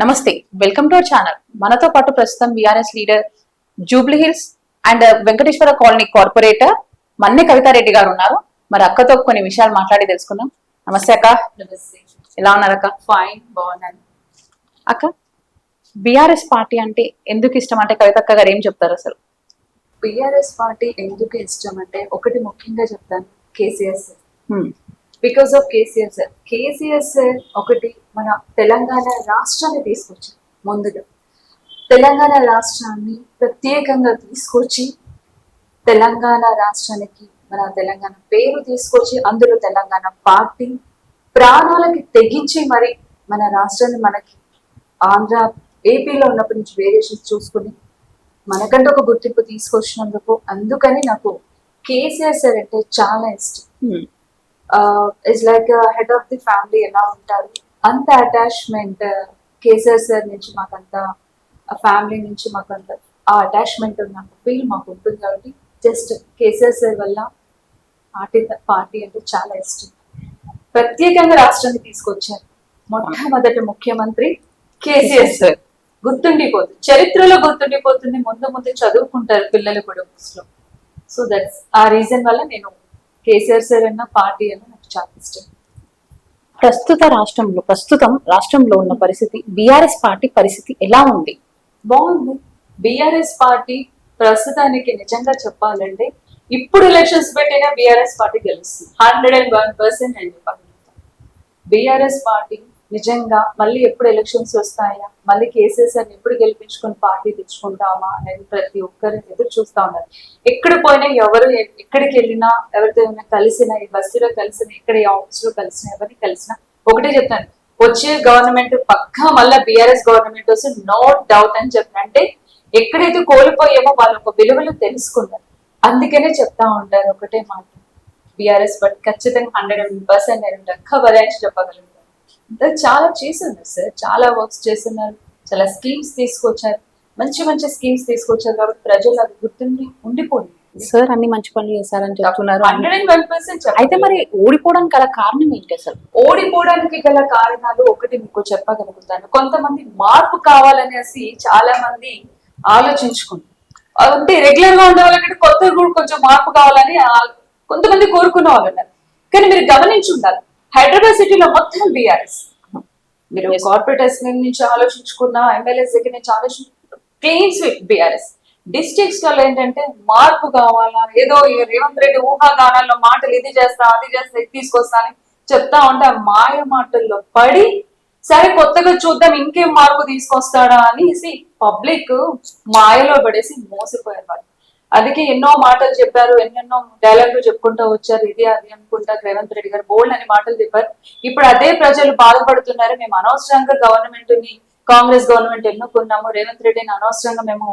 నమస్తే, welcome to our channel. మనతో పాటు ప్రస్తుతం BRS leader Jubilee hills and Venkateswara colony corporator Manne Kavitha Reddy గారు ఉన్నారు. మరి అక్కతో కొన్ని విషయాలు మాట్లాడి తెలుసుకుందాం. నమస్తే అక్క. నమస్తే. ఎలా ఉన్నారు అక్క? ఫైన్, బాగున్నాను. అక్క, బీఆర్ఎస్ పార్టీ అంటే ఎందుకు ఇష్టం అంటే కవితక్క గారు ఏం చెప్తారు అసలు? బిఆర్ఎస్ పార్టీ ఎందుకు ఇష్టం అంటే ఒకటి ముఖ్యంగా చెప్తాను, KCR sir. Because of KCR sir. KCR sir ఒకటి మన తెలంగాణ రాష్ట్రాన్ని తీసుకొచ్చారు. ముందుగా తెలంగాణ రాష్ట్రాన్ని ప్రత్యేకంగా తీసుకొచ్చి తెలంగాణ రాష్ట్రానికి మన తెలంగాణ పేరు తీసుకొచ్చి అందులో తెలంగాణ పార్టీ ప్రాణాలకి తెగించి మరి మన రాష్ట్రాన్ని మనకి ఆంధ్ర ఏపీలో ఉన్నప్పటి నుంచి వేరియేషన్స్ చూసుకుని మనకంటే ఒక గుర్తింపు తీసుకొచ్చినందుకు అందుకని నాకు కేసీఆర్ సార్ అంటే చాలా ఇష్టం. It's like head of the family ఎలా ఉంటారు అంత అటాచ్మెంట్ కేసీఆర్ సార్ నుంచి మాకంత ఫ్యామిలీ నుంచి మాకంత ఆ అటాచ్మెంట్ ఉన్న ఫీల్ మాకు ఉంటుంది. కాబట్టి జస్ట్ కేసీఆర్ సార్ వల్ల పార్టీ అంటే చాలా ఇష్టం. ప్రత్యేకంగా రాష్ట్రాన్ని తీసుకొచ్చారు. మొట్టమొదటి ముఖ్యమంత్రి కేసీఆర్ సార్. గుర్తుండిపోతుంది, చరిత్రలో గుర్తుండిపోతుంది. ముందు ముందు చదువుకుంటారు పిల్లలు కూడా బుక్స్ లో. సో దట్స్ ఆ రీజన్ వల్ల నేను కేసీఆర్ సార్ అన్న పార్టీ అన్న నాకు చాలా ఇష్టం. ప్రస్తుతం రాష్ట్రంలో ఉన్న పరిస్థితి, బీఆర్ఎస్ పార్టీ పరిస్థితి ఎలా ఉంది? బాగుంది. బీఆర్ఎస్ పార్టీ ప్రస్తుతానికి నిజంగా చెప్పాలంటే ఇప్పుడు ఎలక్షన్స్ పెట్టినా బీఆర్ఎస్ పార్టీ గెలుస్తుంది. 101% అండి. బీఆర్ఎస్ పార్టీ నిజంగా మళ్ళీ ఎప్పుడు ఎలక్షన్స్ వస్తాయా, మళ్ళీ కేసీఆర్ సార్ని ఎప్పుడు గెలిపించుకొని పార్టీ తెచ్చుకుంటామా అనేది ప్రతి ఒక్కరు ఎదురు చూస్తా ఉన్నారు. ఎక్కడ పోయినా ఎవరు ఎక్కడికి వెళ్ళినా ఎవరితో కలిసినా, ఈ బస్సులో కలిసినా, ఇక్కడ ఈ ఆఫీస్ లో కలిసినా, ఎవరిని కలిసినా ఒకటే చెప్తాను, వచ్చే గవర్నమెంట్ పక్కా మళ్ళీ బీఆర్ఎస్ గవర్నమెంట్ వస్తే నో డౌట్ అని చెప్పిన. అంటే ఎక్కడైతే కోల్పోయామో వాళ్ళ ఒక విలువలు తెలుసుకున్నారు. అందుకనే చెప్తా ఉంటారు ఒకటే మాట, బీఆర్ఎస్ బట్ ఖచ్చితంగా 100% నేను బదాయించి చెప్పగలుగుతాను. చాలా చేస్తున్నారు సార్, చాలా వర్క్స్ చేస్తున్నారు, చాలా స్కీమ్స్ తీసుకొచ్చారు, మంచి మంచి స్కీమ్స్ తీసుకొచ్చారు. కాబట్టి ప్రజలు అది గుర్తుండి ఉండిపోయింది. సార్ అన్ని మంచి పనులు చేశారని చెప్తున్నారు. 101%. అయితే మరి ఓడిపోవడానికి గల కారణం ఏంటి అసలు? ఓడిపోవడానికి గల కారణాలు ఒకటి మీకు చెప్పగలుగుతాను. కొంతమంది మార్పు కావాలనేసి చాలా మంది ఆలోచించుకుంటారు. అంటే రెగ్యులర్ గా ఉండే వాళ్ళకంటే కొత్త కూడా కొంచెం మార్పు కావాలని కొంతమంది కోరుకున్న వాళ్ళు ఉన్నారు. కానీ మీరు గమనించి ఉండాలి, హైదరాబాద్ సిటీలో మొత్తం బీఆర్ఎస్. మీరు కార్పొరేటర్స్ నుంచి ఆలోచించుకున్న, ఎమ్మెల్యేస్ దగ్గర నుంచి ఆలోచించుకున్న క్లీన్ స్వీప్ బీఆర్ఎస్. డిస్ట్రిక్ట్స్ లో ఏంటంటే మార్పు కావాలా, ఏదో రేవంత్ రెడ్డి ఊహాగానాల్లో మాటలు ఇది చేస్తా అది చేస్తా ఇది తీసుకొస్తా అని చెప్తా ఉంటే ఆ మాయ మాటల్లో పడి సరే కొత్తగా చూద్దాం ఇంకేం మార్పు తీసుకొస్తాడా అనేసి పబ్లిక్ మాయలో పడేసి మోసపోయారు వాళ్ళు. అందుకే ఎన్నో మాటలు చెప్పారు, ఎన్నెన్నో డైలాగులు చెప్పుకుంటూ వచ్చారు. ఇది అది అనుకుంటా రేవంత్ రెడ్డి గారు బోల్డ్ అని మాటలు చెప్పారు. ఇప్పుడు అదే ప్రజలు బాధపడుతున్నారు. మేము అనవసరంగా గవర్నమెంట్ ని, కాంగ్రెస్ గవర్నమెంట్ ఎన్నుకున్నాము, రేవంత్ రెడ్డిని అనవసరంగా మేము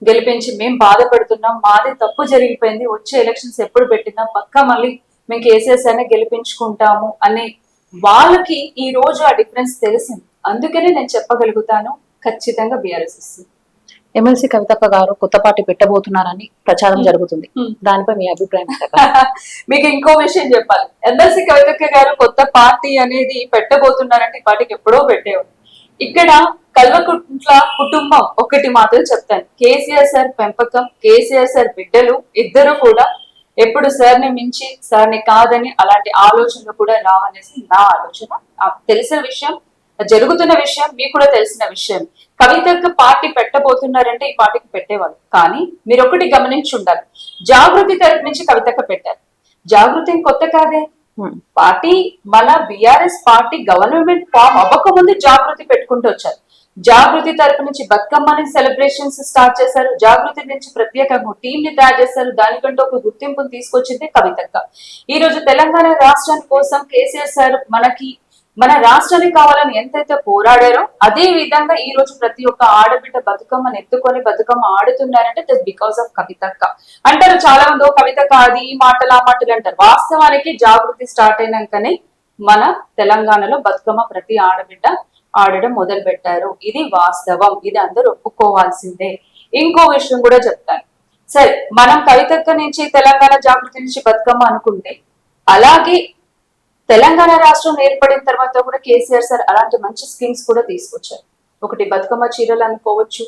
గెలిపించి మేము బాధపడుతున్నాం, మాది తప్పు జరిగిపోయింది, వచ్చే ఎలక్షన్స్ ఎప్పుడు పెట్టినా పక్కా మళ్ళీ మేము కేసీఆర్ అనే గెలిపించుకుంటాము అనే వాళ్ళకి ఈ రోజు ఆ డిఫరెన్స్ తెలిసింది. అందుకనే నేను చెప్పగలుగుతాను, ఖచ్చితంగా బీఆర్ఎస్ ఇస్తుంది. ఎమ్మెల్సీ కవితక్క గారు కొత్త పార్టీ పెట్టబోతున్నారని ప్రచారం జరుగుతుంది, దానిపై మీ అభిప్రాయం? మీకు ఇంకో విషయం చెప్పాలి, ఎమ్మెల్సీ కవితక్క గారు కొత్త పార్టీ అనేది పెట్టబోతున్నారంటే ఈ పార్టీకి ఎప్పుడో పెట్టేవారు. ఇక్కడ కల్వకుంట్ల కుటుంబం ఒకటి మాత్రం చెప్తాను, కేసీఆర్ సార్ పెంపకం, కేసీఆర్ సార్ బిడ్డలు ఇద్దరు కూడా ఎప్పుడు సార్ని మించి సార్ని కాదని అలాంటి ఆలోచనలు కూడా రావనేసి నా ఆలోచన. తెలిసిన విషయం, జరుగుతున్న విషయం, మీకు కూడా తెలిసిన విషయం. కవితక్క పార్టీ పెట్టబోతున్నారంటే ఈ పార్టీకి పెట్టేవాళ్ళు. కానీ మీరు ఒకటి గమనించి ఉండాలి, జాగృతి తరపు నుంచి కవితక్క పెట్టారు. జాగృతి కొత్త కాదే, పార్టీ మన బీఆర్ఎస్ పార్టీ గవర్నమెంట్ ఫామ్ అవ్వకముందు జాగృతి పెట్టుకుంటూ వచ్చారు. జాగృతి తరపు నుంచి బతుకమ్మని సెలబ్రేషన్స్ స్టార్ట్ చేశారు. జాగృతి నుంచి ప్రత్యేకంగా టీమ్ ని తయారు చేశారు. దానికంటే ఒక గుర్తింపును తీసుకొచ్చింది కవితక్క. ఈ రోజు తెలంగాణ రాష్ట్రాని కోసం కేసీఆర్ సార్ మన రాష్ట్రానికి కావాలని ఎంతైతే పోరాడారో అదే విధంగా ఈ రోజు ప్రతి ఒక్క ఆడబిడ్డ బతుకమ్మని ఎత్తుకొని బతుకమ్మ ఆడుతున్నారంటే దట్ బికాస్ ఆఫ్ కవితక్క. అంటారు చాలా మంది, కవితక్క అది ఈ మాటలు ఆ మాటలు అంటారు. వాస్తవానికి జాగృతి స్టార్ట్ అయినాకనే మన తెలంగాణలో బతుకమ్మ ప్రతి ఆడబిడ్డ ఆడడం మొదలు పెట్టారు. ఇది వాస్తవం, ఇది అందరూ ఒప్పుకోవాల్సిందే. ఇంకో విషయం కూడా చెప్తాను, సరే మనం కవితక్క నుంచి తెలంగాణ జాగృతి నుంచి బతుకమ్మ అనుకుంటే, అలాగే తెలంగాణ రాష్ట్రం ఏర్పడిన తర్వాత కూడా కేసీఆర్ సార్ అలాంటి మంచి స్కీమ్స్ కూడా తీసుకొచ్చారు. ఒకటి బతుకమ్మ చీరలు అనుకోవచ్చు,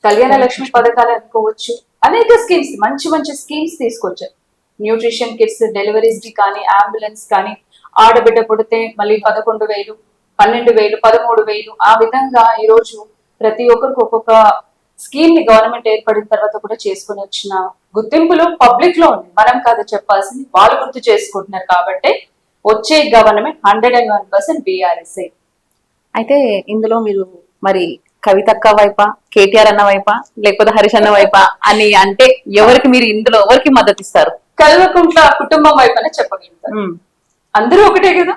కళ్యాణ లక్ష్మి పథకాలు అనుకోవచ్చు, అనేక స్కీమ్స్, మంచి మంచి స్కీమ్స్ తీసుకొచ్చారు. న్యూట్రిషన్ కిట్స్, డెలివరీస్ కి కానీ, అంబులెన్స్ కానీ, ఆడబిడ్డ పుడితే మళ్ళీ 11,000, 12,000, 13,000, ఆ విధంగా ఈ రోజు ప్రతి ఒక్కరికి ఒక్కొక్క స్కీమ్ ని గవర్నమెంట్ ఏర్పడిన తర్వాత కూడా చేసుకుని వచ్చిన గుర్తింపులు పబ్లిక్ లో ఉంది. మనం కాదు చెప్పాల్సింది, వాళ్ళు గుర్తు చేసుకుంటున్నారు. కాబట్టి వచ్చే గవర్నమెంట్ 101% బీఆర్ఎస్. అయితే ఇందులో మీరు మరి కవితక్క వైపా, కేటీఆర్ అన్న వైపా, లేకపోతే హరీష్ అన్న వైపా అని అంటే ఎవరికి మీరు ఇందులో ఎవరికి మద్దతు ఇస్తారు? కల్వకుంట్ల కుటుంబం వైపునే చెప్పగలుగుతారు. అందరూ ఒకటే కదా,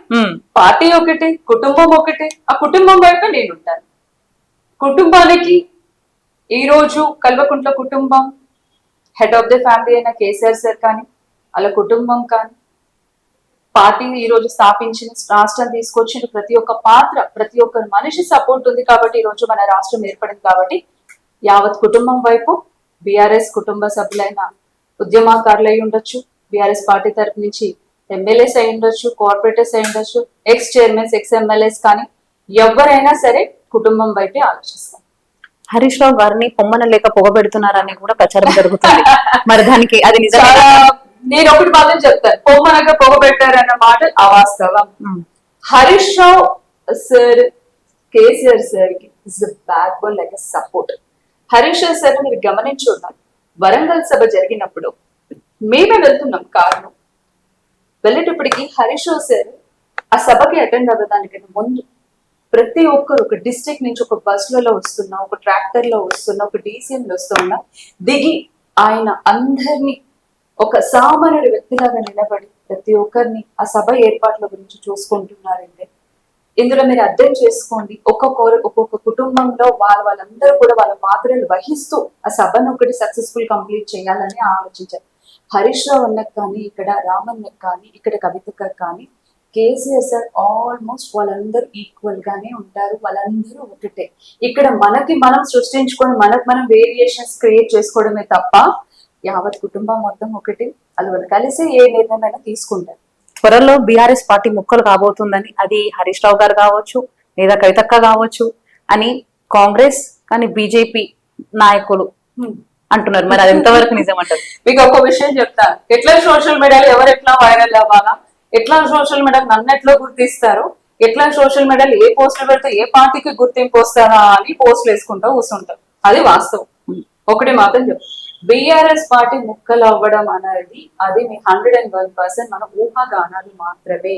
పార్టీ ఒకటే, కుటుంబం ఒకటే. ఆ కుటుంబం వైపు నేను ఉంటాను. కుటుంబానికి ఈ రోజు కల్వకుంట్ల కుటుంబం హెడ్ ఆఫ్ ద ఫ్యామిలీ అయిన కేసీఆర్ సార్ కానీ, వాళ్ళ కుటుంబం కానీ, పార్టీ ఈ రోజు స్థాపించిన, రాష్ట్రం తీసుకొచ్చిన ప్రతి ఒక్క పాత్ర, ప్రతి ఒక్క మనిషి సపోర్ట్ ఉంది. కాబట్టి ఈ రోజు మన రాష్ట్రం ఏర్పడింది. కాబట్టి యావత్ కుటుంబం వైపు బీఆర్ఎస్ కుటుంబ సభ్యులైన ఉద్యమకారులు అయి ఉండొచ్చు, బీఆర్ఎస్ పార్టీ తరఫు నుంచి ఎమ్మెల్యేస్ అయి ఉండొచ్చు, కార్పొరేటర్స్ అయి ఉండొచ్చు, ఎక్స్ చైర్మన్స్, ఎక్స్ ఎమ్మెల్యేస్ కానీ, ఎవరైనా సరే కుటుంబం వైపే ఆలోచిస్తాం. హరీష్ రావు గారిని పొమ్మన లేక పొగబెడుతున్నారని కూడా ప్రచారం జరుగుతుంది. మరి దానికి అది నిజంగా? నేను ఒకటి మాత్రం చెప్తాను, పొమ్మనగా పొగబెట్టారన్న మాట అవాస్తవం. హరీష్ రావు సార్ కేసీఆర్ సార్ కి is back born like support. Harish Rao sir మీరు గమనించి ఉన్నారు, వరంగల్ సభ జరిగినప్పుడు మేమే వెళ్తున్నాం కారణం. వెళ్ళేటప్పటికి హరీష్ రావు సార్ ఆ సభకి అటెండ్ అవ్వడానికన్నా ముందు ప్రతి ఒక్కరు ఒక డిస్ట్రిక్ట్ నుంచి ఒక బస్సులలో వస్తున్నా, ఒక ట్రాక్టర్ లో వస్తున్నా, ఒక డీసీఎం లో వస్తున్నా దిగి ఆయన అందరినీ ఒక సామాన్యుడి వ్యక్తిలాగా నిలబడి ప్రతి ఒక్కరిని ఆ సభ ఏర్పాట్ల గురించి చూసుకుంటున్నారంటే ఇందులో మీరు అర్థం చేసుకోండి. ఒక్కొక్క కుటుంబంలో వాళ్ళందరూ కూడా వాళ్ళ పాత్రలు వహిస్తూ ఆ సభను ఒకటి సక్సెస్ఫుల్ కంప్లీట్ చేయాలని ఆలోచించారు. హరీష్ రావు అన్నకు కానీ, ఇక్కడ రామన్నకు కానీ, ఇక్కడ కవితకు కానీ, కేసీఆర్ సార్ ఆల్మోస్ట్ వాళ్ళందరూ ఈక్వల్ గానే ఉంటారు. వాళ్ళందరూ ఒకటే. ఇక్కడ మనకి మనం సృష్టించుకొని మనకు మనం వేరియేషన్స్ క్రియేట్ చేసుకోవడమే తప్ప యావత్ కుటుంబం మొత్తం ఒకటి. వాళ్ళు కలిసి ఏ నిర్ణయమైనా తీసుకుంటారు. త్వరలో బీఆర్ఎస్ పార్టీ ముక్కలు కాబోతుందని, అది హరీష్ రావు గారు కావచ్చు లేదా కవితక్క కావచ్చు అని కాంగ్రెస్ కానీ బీజేపీ నాయకులు అంటున్నారు. మరి అది ఎంతవరకు నిజం అంటారు? మీకు ఒక విషయం చెప్తాను. ఎట్లా సోషల్ మీడియాలో ఎవరు ఎట్లా వైరల్ అవ్వాలా, ఎట్లా సోషల్ మీడియా నన్ను ఎట్లా గుర్తిస్తారు, ఎట్లా సోషల్ మీడియాలో ఏ పోస్టులు పెడితే ఏ పార్టీకి గుర్తింపు వస్తారా అని పోస్టులు వేసుకుంటూ కూర్చుంటారు. అది వాస్తవం. ఒకటి మాత్రం చెప్పు, బీఆర్ఎస్ పార్టీ ముక్కలు అవ్వడం అనేది అది మీ 101% మన ఊహాగానాలు మాత్రమే.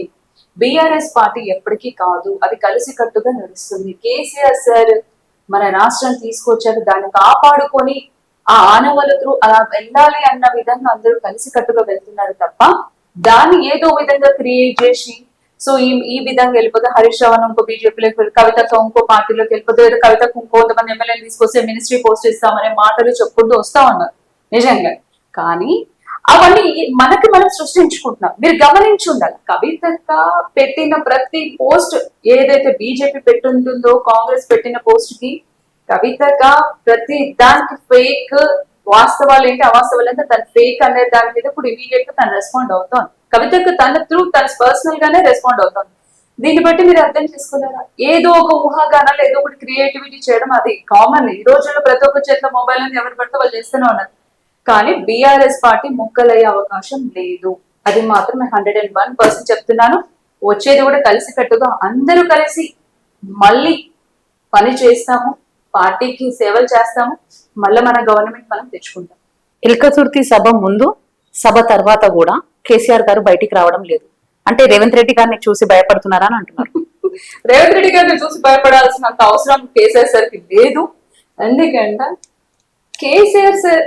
బీఆర్ఎస్ పార్టీ ఎప్పటికీ కాదు, అది కలిసి కట్టుగా నడుస్తుంది. కేసీఆర్ సార్ మన రాష్ట్రం తీసుకొచ్చాక దాన్ని కాపాడుకొని ఆ ఆనవాళ్ళతో అలా వెళ్ళాలి అన్న విధంగా అందరూ కలిసి కట్టుగా వెళ్తున్నారు తప్ప దాన్ని ఏదో విధంగా క్రియేట్ చేసి సో ఈ విధంగా వెళ్ళిపోతే హరీష్ రావు ఇంకో బీజేపీలోకి, కవితకు ఇంకో పార్టీలోకి వెళ్ళిపోతే, ఏదో కవితకు ఇంకొంతమంది ఎమ్మెల్యేలు తీసుకొస్తే మినిస్ట్రీ పోస్ట్ ఇస్తామనే మాటలు చెప్పుకుంటూ వస్తా ఉన్నారు నిజంగా. కానీ అవన్నీ మనకి మనం సృష్టించుకుంటున్నాం. మీరు గమనించి ఉండాలి, కవితక్క పెట్టిన ప్రతి పోస్ట్ ఏదైతే బీజేపీ పెట్టుంటుందో, కాంగ్రెస్ పెట్టిన పోస్ట్ కి కవితక్క ప్రతి దానికి ఫేక్, వాస్తవాలు ఏంటి అవాస్తవాలు ఏంటి, తన ఫేక్ అనే దాని మీద ఇప్పుడు ఇమీడియట్ గా తను రెస్పాండ్ అవుతాను. కవితకు తన పర్సనల్ గానే రెస్పాండ్ అవుతాను. దీన్ని బట్టి మీరు అర్థం చేసుకున్నారా, ఏదో ఒక ఊహాగానాలు ఏదో ఒకటి క్రియేటివిటీ చేయడం అది కామన్. ఈ రోజుల్లో ప్రతి ఒక్క చేతిలో మొబైల్ అని ఎవరు పడితే వాళ్ళు చేస్తూనే ఉన్నారు. కానీ బీఆర్ఎస్ పార్టీ ముక్కలయ్యే అవకాశం లేదు. అది మాత్రం నేను 101% చెప్తున్నాను. వచ్చేది కూడా కలిసి కట్టుగా అందరూ కలిసి మళ్ళీ పని చేస్తాము, పార్టీకి సేవలు చేస్తాము, మళ్ళీ మన గవర్నమెంట్ మనం తెచ్చుకుంటాం. ఇల్కతుర్తి సభ ముందు, సభ తర్వాత కూడా కేసీఆర్ గారు బయటికి రావడం లేదు. అంటే రేవంత్ రెడ్డి గారిని చూసి భయపడుతున్నారా అని అంటున్నారు. రేవంత్ రెడ్డి గారిని చూసి భయపడాల్సినంత అవసరం కేసీఆర్ సార్కి లేదు. ఎందుకంటే కేసీఆర్ సార్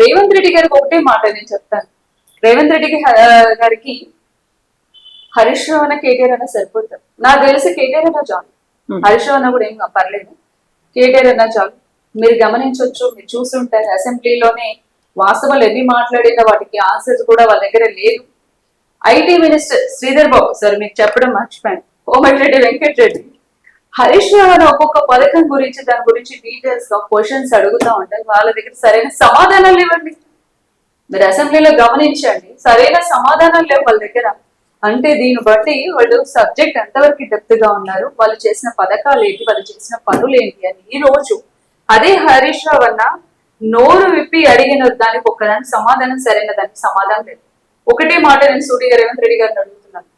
రేవంత్ రెడ్డి గారికి ఒకటే మాట నేను చెప్తాను. రేవంత్ రెడ్డి గారికి హరీష్ రావు అన్న, కేటీఆర్ అన్న సరిపోతారు. నాకు తెలిసి కేటీఆర్ అన్న చాలు, హరీష్ రావు అన్న కూడా ఏం పర్లేదు, కేటీఆర్ అన్న చాలు. మీరు గమనించవచ్చు, మీరు చూస్తుంటారు అసెంబ్లీలోనే వాస్తవాలు ఎన్ని మాట్లాడినా వాటికి ఆన్సర్స్ కూడా వాళ్ళ దగ్గర లేదు. IT minister Sridhar Babu sir మీకు చెప్పడం మర్చిపోయాను, కోమటిరెడ్డి వెంకటరెడ్డి హరీష్ రావు అని ఒక్కొక్క పథకం గురించి దాని గురించి డీటెయిల్స్ గా క్వశ్చన్స్ అడుగుతూ ఉంటారు. వాళ్ళ దగ్గర సరైన సమాధానాలు ఇవ్వండి. మీరు అసెంబ్లీలో గమనించండి, సరైన సమాధానాలు లేవు వాళ్ళ దగ్గర. అంటే దీన్ని బట్టి వాళ్ళు సబ్జెక్ట్ ఎంతవరకు డెప్త్ గా ఉన్నారు, వాళ్ళు చేసిన పథకాలు ఏంటి, వాళ్ళు చేసిన పనులు ఏంటి అని ఈ రోజు అదే హరీష్ రావు అన్న నోరు విప్పి అడిగిన దానికి ఒక్కదానికి సమాధానం, సరైన దానికి సమాధానం లేదు. ఒకటే మాట నేను సూటిగా రేవంత్ రెడ్డి గారిని అడుగుతున్నాను,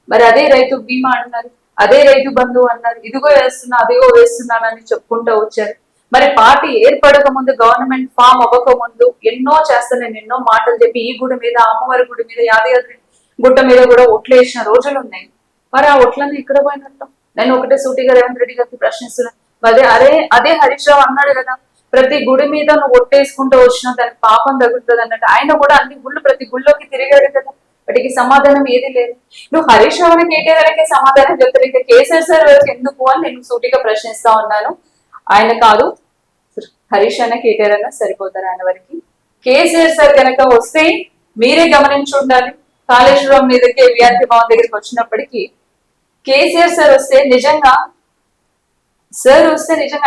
మరి అదే రైతు బీమా అన్నారు, అదే రైతు బంధు అన్నారు, ఇదిగో వేస్తున్నా అదిగో వేస్తున్నాను అని చెప్పుకుంటూ వచ్చారు. మరి పార్టీ ఏర్పడక ముందు, గవర్నమెంట్ ఫామ్ అవ్వక ముందు ఎన్నో చేస్తాను, నేను ఎన్నో మాటలు చెప్పి ఈ గుడి మీద, అమ్మవారి గుడి మీద, యాదగిరి గుట్ట మీద కూడా ఒట్లు వేసిన రోజులు ఉన్నాయి. మరి ఆ ఒట్లన్నీ ఇక్కడ పోయినట్టు నేను ఒకటే సూటిగా రేవంత్ రెడ్డి గారికి ప్రశ్నిస్తున్నాను. అదే హరీష్ రావు అన్నాడు కదా, ప్రతి గుడి మీద నువ్వు ఒట్టేసుకుంటూ వచ్చినా దానికి పాపం తగులుతుంది అన్నట్టు. ఆయన కూడా అన్ని గుళ్ళు, ప్రతి గుళ్ళోకి తిరిగాడు కదా, వాటికి సమాధానం ఏది లేదు. నువ్వు హరీష్ రావు కేటీఆర్ గారికి సమాధానం చెప్తారు, ఇంకా కేసీఆర్ సార్ వరకు ఎందుకు అని నేను సూటిగా ప్రశ్నిస్తా ఉన్నాను. ఆయన కాదు, హరీష్ అన్న కేటీఆర్ అన్న సరిపోతారు ఆయన వరకు. కేసీఆర్ సార్ కనుక వస్తే మీరే గమనించి ఉండాలి, కాళేశ్వరం మీదకి విఆర్పి భవన్ దగ్గరికి వచ్చినప్పటికీ కేసీఆర్ సార్ వస్తే నిజంగా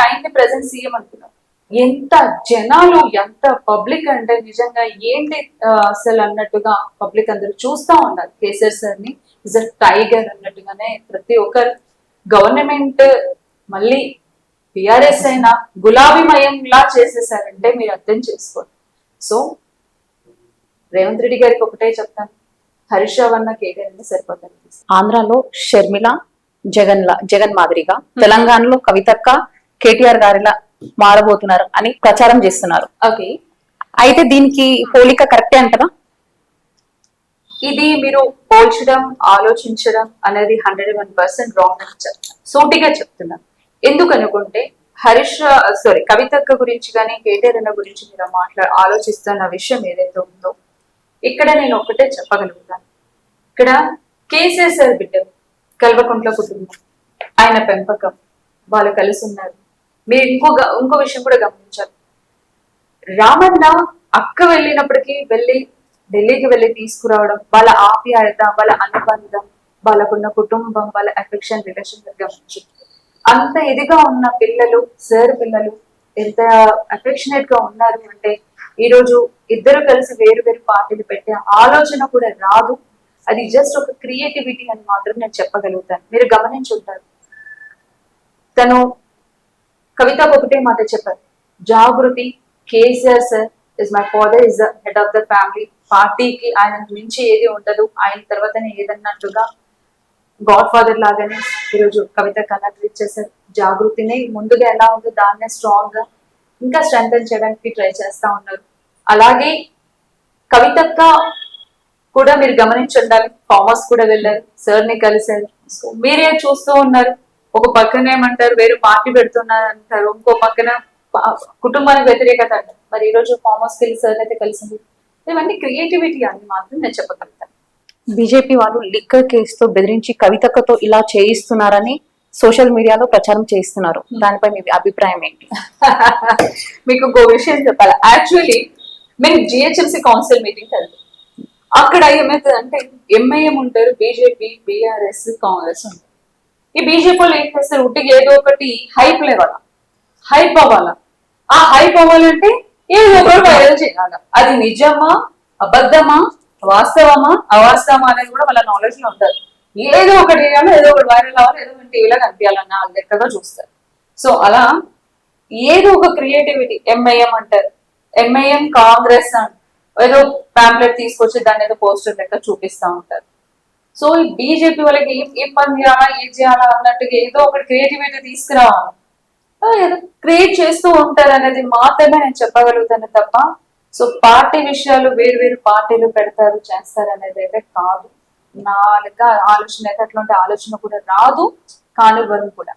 ఆయన్ని ప్రెసెంట్ సీఎం అనుకున్నారు. ఎంత జనాలు, ఎంత పబ్లిక్ అంటే నిజంగా ఏంటి అసలు అన్నట్టుగా పబ్లిక్ అందరూ చూస్తా ఉన్నారు కేసీఆర్ సార్ ని. ఇస్ అ టైగర్ అన్నట్టుగానే ప్రతి ఒక్కరు. గవర్నమెంట్ మళ్ళీ బిఆర్ఎస్ అయినా గులాబీమయంలా చేసేసారంటే మీరు అర్థం చేసుకోండి. సో రేవంత్ రెడ్డి గారికి ఒకటే చెప్తాను, హరీష్ రావు అన్న కేటీఆర్ అన్న సరిపోతారు. ఆంధ్రాలో షర్మిల జగన్ మాదిరిగా తెలంగాణలో కవితక్క కేటీఆర్ గారిలా మారబోతున్నారు అని ప్రచారం చేస్తున్నారు. ఓకే, అయితే దీనికి పోలిక కరెక్టే అంటారా? ఇది మీరు పోల్చడం, ఆలోచించడం అనేది 101% రాంగ్ అని చెప్తాను, సూటిగా చెప్తున్నాను. ఎందుకు అనుకుంటే కవితక్క గురించి కానీ కేటీఆర్ అన్న గురించి మీరు ఆలోచిస్తున్న విషయం ఏదైతే ఉందో ఇక్కడ నేను ఒకటే చెప్పగలుగుతాను. ఇక్కడ కేసీఆర్ సార్ బిడ్డ కల్వకుంట్ల కుటుంబం, ఆయన పెంపకం, వాళ్ళు కలిసి ఉన్నారు. మీరు ఇంకో విషయం కూడా గమనించాలి, రామన్న అక్క వెళ్ళినప్పటికీ ఢిల్లీకి వెళ్ళి తీసుకురావడం, వాళ్ళ ఆప్యాయత, వాళ్ళ అనుబంధం, వాళ్ళకున్న కుటుంబం, వాళ్ళ అఫెక్షన్, రిలేషన్ గమనించి అంత ఇదిగా ఉన్న పిల్లలు, సార్ పిల్లలు ఎంత అఫెక్షనేట్ గా ఉన్నారు అంటే ఈరోజు ఇద్దరు కలిసి వేరు వేరు పార్టీలు పెట్టే ఆలోచన కూడా రాదు. అది జస్ట్ ఒక క్రియేటివిటీ అని మాత్రం నేను చెప్పగలుగుతాను. మీరు గమనించుంటారు, తను కవితకు ఒకటే మాట చెప్పారు, Jagruthi, KCR sir is my father, is the head of the family, పార్టీకి ఆయన మించి ఏది ఉండదు, ఆయన తర్వాతనే ఏదన్నట్టుగా గాడ్ ఫాదర్ లాగానే ఈరోజు కవిత కన్నా ట్రీట్ చేశారు. జాగృతిని ముందుగా ఎలా ఉందో దాన్నే స్ట్రాంగ్ గా ఇంకా స్ట్రెంథన్ చేయడానికి ట్రై చేస్తా ఉన్నారు. అలాగే కవితక్క కూడా మీరు గమనించి ఉండాలి, ఫామ్ హౌస్ కూడా వెళ్ళారు, సార్ ని కలిశారు. సో మీరే చూస్తూ ఉన్నారు, ఒక పక్కన ఏమంటారు వేరే పార్టీ పెడుతున్నారు అంటారు, ఇంకో పక్కన కుటుంబానికి వ్యతిరేకత అంటారు. మరి ఈ రోజు ఫామ్ హౌస్ కి వెళ్ళి సార్ అయితే కలిసింది. ఇవన్నీ క్రియేటివిటీ అని మాత్రం నేను చెప్పగలుగుతాను. బీజేపీ వాళ్ళు లిక్కర్ కేసుతో బెదిరించి కవితక్కతో ఇలా చేయిస్తున్నారని సోషల్ మీడియాలో ప్రచారం చేయిస్తున్నారు. దానిపై మీ అభిప్రాయం ఏంటి? మీకు ఇంకో విషయం చెప్పాలి. యాక్చువల్లీ మేము జిహెచ్ఎంసీ కౌన్సిల్ మీటింగ్ వెళ్తాం. అక్కడ ఏమవుతుంది అంటే ఎంఐఎం ఉంటారు, బీజేపీ, బీఆర్ఎస్, కాంగ్రెస్ ఉంటారు. ఈ బీజేపీ వాళ్ళు ఏం చేస్తారు, ఉట్టికి ఏదో ఒకటి హైప్ లేవాలా, హైప్ అవ్వాలా. ఆ హైప్ అవ్వాలంటే ఏదో ఒకటి వైరల్ చేయాలి. అది నిజమా, అబద్ధమా, వాస్తవమా, అవాస్తవమా అనేది కూడా వాళ్ళ నాలెడ్జ్ లో ఉంటారు. ఏదో ఒకటి ఏదో ఒకటి వైరల్ అవ్వాలి, ఏదో ఒకటి టీవీలో కనిపించాలన్న వాళ్ళ లెక్కగా చూస్తారు. సో అలా ఏదో ఒక క్రియేటివిటీ, ఎంఐఎం అంటారు, ఎంఐఎం కాంగ్రెస్ అని ఏదో ప్యాంప్లెట్ తీసుకొచ్చి దాన్ని ఏదో పోస్టర్ లెక్క చూపిస్తా ఉంటారు. సో ఈ బీజేపీ వాళ్ళకి ఏం పని చేయాలా, ఏం చేయాలా అన్నట్టుగా ఏదో ఒకటి క్రియేటివిటీ తీసుకురావాలి, ఏదో క్రియేట్ చేస్తూ ఉంటారు అనేది మాత్రమే నేను చెప్పగలుగుతాను తప్ప సో పార్టీ విషయాలు వేరు పార్టీలు పెడతారు చేస్తారు అనేది అయితే కాదు. నా లెక్క ఆలోచన అయితే అట్లాంటి ఆలోచన కూడా రాదు, కానివ్వను కూడా.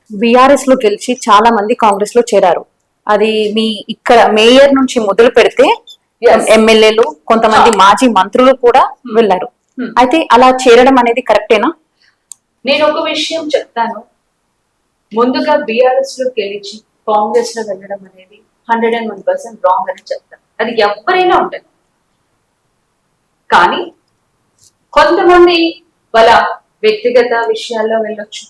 బీఆర్ఎస్ లో గెలిచి చాలా మంది కాంగ్రెస్ లో చేరారు. అది మీ ఇక్కడ మేయర్ నుంచి మొదలు పెడితే ఎమ్మెల్యేలు, కొంతమంది మాజీ మంత్రులు కూడా వెళ్ళారు. అయితే అలా చేరడం అనేది కరెక్టేనా? నేను ఒక విషయం చెప్తాను, ముందుగా బీఆర్ఎస్ లో గెలిచి కాంగ్రెస్ లో వెళ్ళడం అనేది 101% రాంగ్ అని చెప్తాను. అది ఎవరైనా ఉంటుంది. కానీ కొంతమంది వాళ్ళ వ్యక్తిగత విషయాల్లో వెళ్ళొచ్చు,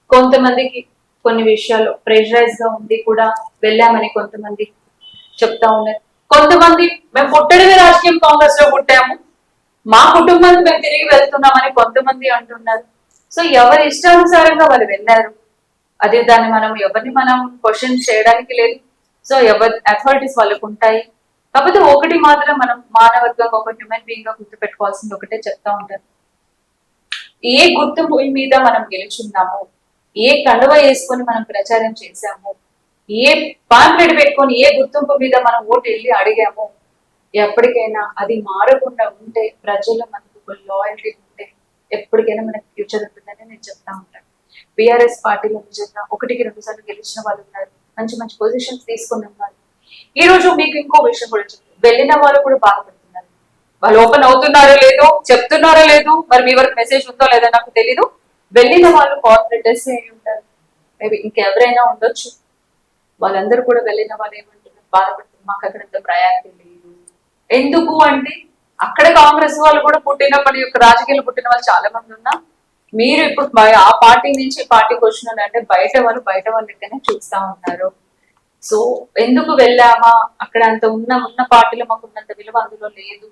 కొంతమందికి కొన్ని విషయాల్లో ప్రెషరైజ్ గా ఉండి కూడా వెళ్ళామని కొంతమంది చెప్తా ఉన్నారు. కొంతమంది మేము పుట్టడమే రాజకీయం, కాంగ్రెస్ లో పుట్టాము, మా కుటుంబానికి మేము తిరిగి వెళ్తున్నామని కొంతమంది అంటున్నారు. సో ఎవరి ఇష్టానుసారంగా వాళ్ళు వెళ్ళారు. అది దాన్ని ఎవరిని మనం క్వశ్చన్ చేయడానికి లేదు. సో ఎవరి అథారిటీస్ వాళ్ళకు ఉంటాయి. కాకపోతే ఒకటి మాత్రం మనం మానవర్గంగా ఒక హ్యూమన్ బీయింగ్ గా గుర్తు పెట్టుకోవాల్సింది ఒకటే చెప్తా ఉంటారు. ఏ గుర్తింపు మీద మనం గెలుచున్నాము, ఏ కండువ వేసుకొని మనం ప్రచారం చేశాము, ఏ పాంప్లెట్ పెట్టుకొని ఏ గుర్తింపు మీద మనం ఓటు వెళ్ళి అడిగాము, ఎప్పటికైనా అది మారకుండా ఉంటే, ప్రజల్లో మనకు ఒక లాయల్టీ ఉంటే ఎప్పటికైనా మనకి ఫ్యూచర్ ఉంటుందని నేను చెప్తా ఉంటాను. బీఆర్ఎస్ పార్టీలో నిజంగా 1-2 సార్లు గెలిచిన వాళ్ళు ఉన్నారు, మంచి మంచి పొజిషన్స్ తీసుకున్న వాళ్ళు. ఈ రోజు మీకు ఇంకో విషయం కూడా చెప్తాను, వెళ్ళిన వాళ్ళు కూడా బాధపడుతున్నారు. వాళ్ళు ఓపెన్ అవుతున్నారో లేదో, చెప్తున్నారో లేదో, మరి మీ వరకు మెసేజ్ ఉందో లేదో నాకు తెలీదు. వెళ్ళిన వాళ్ళు కార్పొరేటర్స్ అయి ఉంటారు, మేబీ ఇంకెవరైనా ఉండొచ్చు. వాళ్ళందరూ కూడా వెళ్ళిన వాళ్ళు ఏమంటున్నారు, బాధపడుతున్నారు, మాకు అక్కడ ప్రయారిటీ లేదు. ఎందుకు అంటే అక్కడ కాంగ్రెస్ వాళ్ళు కూడా పుట్టినప్పటి యొక్క రాజకీయాలు పుట్టిన వాళ్ళు చాలా మంది ఉన్నా, మీరు ఇప్పుడు ఆ పార్టీ నుంచి ఈ పార్టీకి వచ్చినారంటే బయట వాళ్ళు లెక్కనే చూస్తా ఉన్నారు. సో ఎందుకు వెళ్ళామా, అక్కడ అంత ఉన్న పార్టీలో మాకు ఉన్నంత విలువ అందులో లేదు.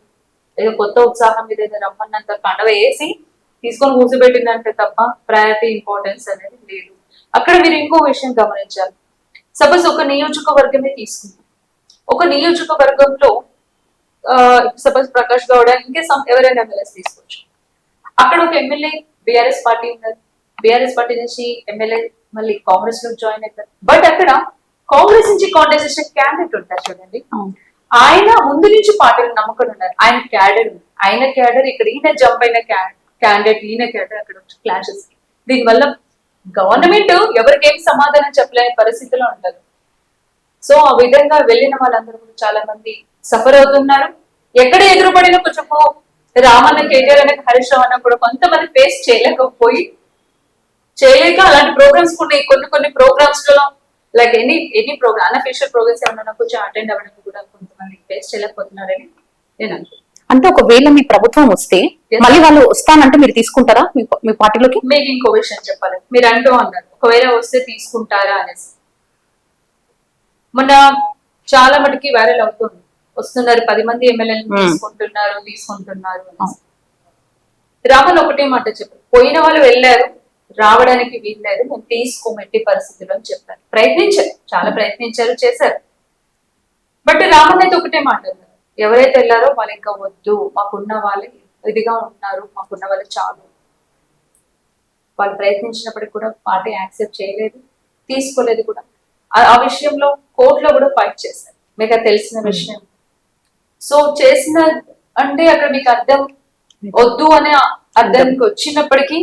ఏదో కొత్త ఉత్సాహం మీద ఏదో రమ్మన్నంత కండవ వేసి తీసుకొని కూర్చోబెట్టిందంటే తప్ప ప్రయారిటీ ఇంపార్టెన్స్ అనేది లేదు. అక్కడ మీరు ఇంకో విషయం గమనించాలి. సపోజ్ ఒక నియోజకవర్గమే తీసుకుందాం. ఒక నియోజకవర్గంలో సపోజ్ ప్రకాష్ గౌడ ఇంకే ఎవరైనా ఎమ్మెల్యేస్ తీసుకోవచ్చు. అక్కడ ఒక ఎమ్మెల్యే బీఆర్ఎస్ పార్టీ ఉన్నారు, బీఆర్ఎస్ పార్టీ నుంచి ఎమ్మెల్యే మళ్ళీ కాంగ్రెస్ లో జాయిన్ అవుతారు. బట్ అక్కడ కాంగ్రెస్ నుంచి కాంటెస్ట్ క్యాండిడేట్ ఉంటారు చూడండి, ఆయన ముందు నుంచి పార్టీలు నమ్మకం ఉన్నారు, ఆయన క్యాడర్ ఇక్కడ ఈయన జంప్ అయిన క్యాండిడేట్, ఈయన క్యాడర్ అక్కడ క్లాషెస్. దీనివల్ల గవర్నమెంట్ ఎవరికేం సమాధానం చెప్పలేని పరిస్థితిలో ఉంటారు. సో ఆ విధంగా వెళ్ళిన వాళ్ళందరూ కూడా చాలా మంది సఫర్ అవుతున్నారు. ఎక్కడ ఎదురుపడిన కొంచెం రామన్న, కేటీఆర్ అనే హరీష్ రావు అన్న కూడా కొంతమంది ఫేస్ చేయలేక అలాంటి ప్రోగ్రామ్స్ కూడా కొన్ని ప్రోగ్రామ్స్ లో like any program unofficial programs ఏమన్నా కొంచెం అటెండ్ అవ్వడానికి కూడా కొంతమంది ఫేస్ చేయలేకపోతున్నారని నేను అనుకుంటున్నాను. అంటే ఒకవేళ మీ ప్రభుత్వం వస్తే మళ్ళీ వాళ్ళు వస్తానంటే మీరు తీసుకుంటారా మీ పార్టీలోకి? మీకు ఇంకో విషయం చెప్పాలి, మీరు అంటూ అన్నారు ఒకవేళ వస్తే తీసుకుంటారా అనేసి. మొన్న చాలా మటుకి వైరల్ అవుతుంది, వస్తున్నారు 10 మంది ఎమ్మెల్యేలు తీసుకుంటున్నారు అనేసి. రామన్ ఒకటే మాట చెప్పారు, పోయిన వాళ్ళు వెళ్ళారు, రావడానికి వీల్లేదు, మేము తీసుకోమెట్టి పరిస్థితుల్లో అని చెప్పారు. చాలా ప్రయత్నించారు, చేశారు. బట్ రామన్ అయితే ఒకటే మాట, ఎవరైతే వెళ్ళారో వాళ్ళు ఇంకా వద్దు, మాకున్న వాళ్ళే ఇదిగా ఉన్నారు, మాకున్న వాళ్ళు చాలు. వాళ్ళు ప్రయత్నించినప్పటికీ కూడా పార్టీ యాక్సెప్ట్ చేయలేదు, తీసుకోలేదు కూడా. ఆ విషయంలో కోర్టులో కూడా ఫైట్ చేశారు, మీకు తెలిసిన విషయం. సో చేసిన అంటే అక్కడ మీకు అర్థం వద్దు అనే అర్థానికి వచ్చినప్పటికీ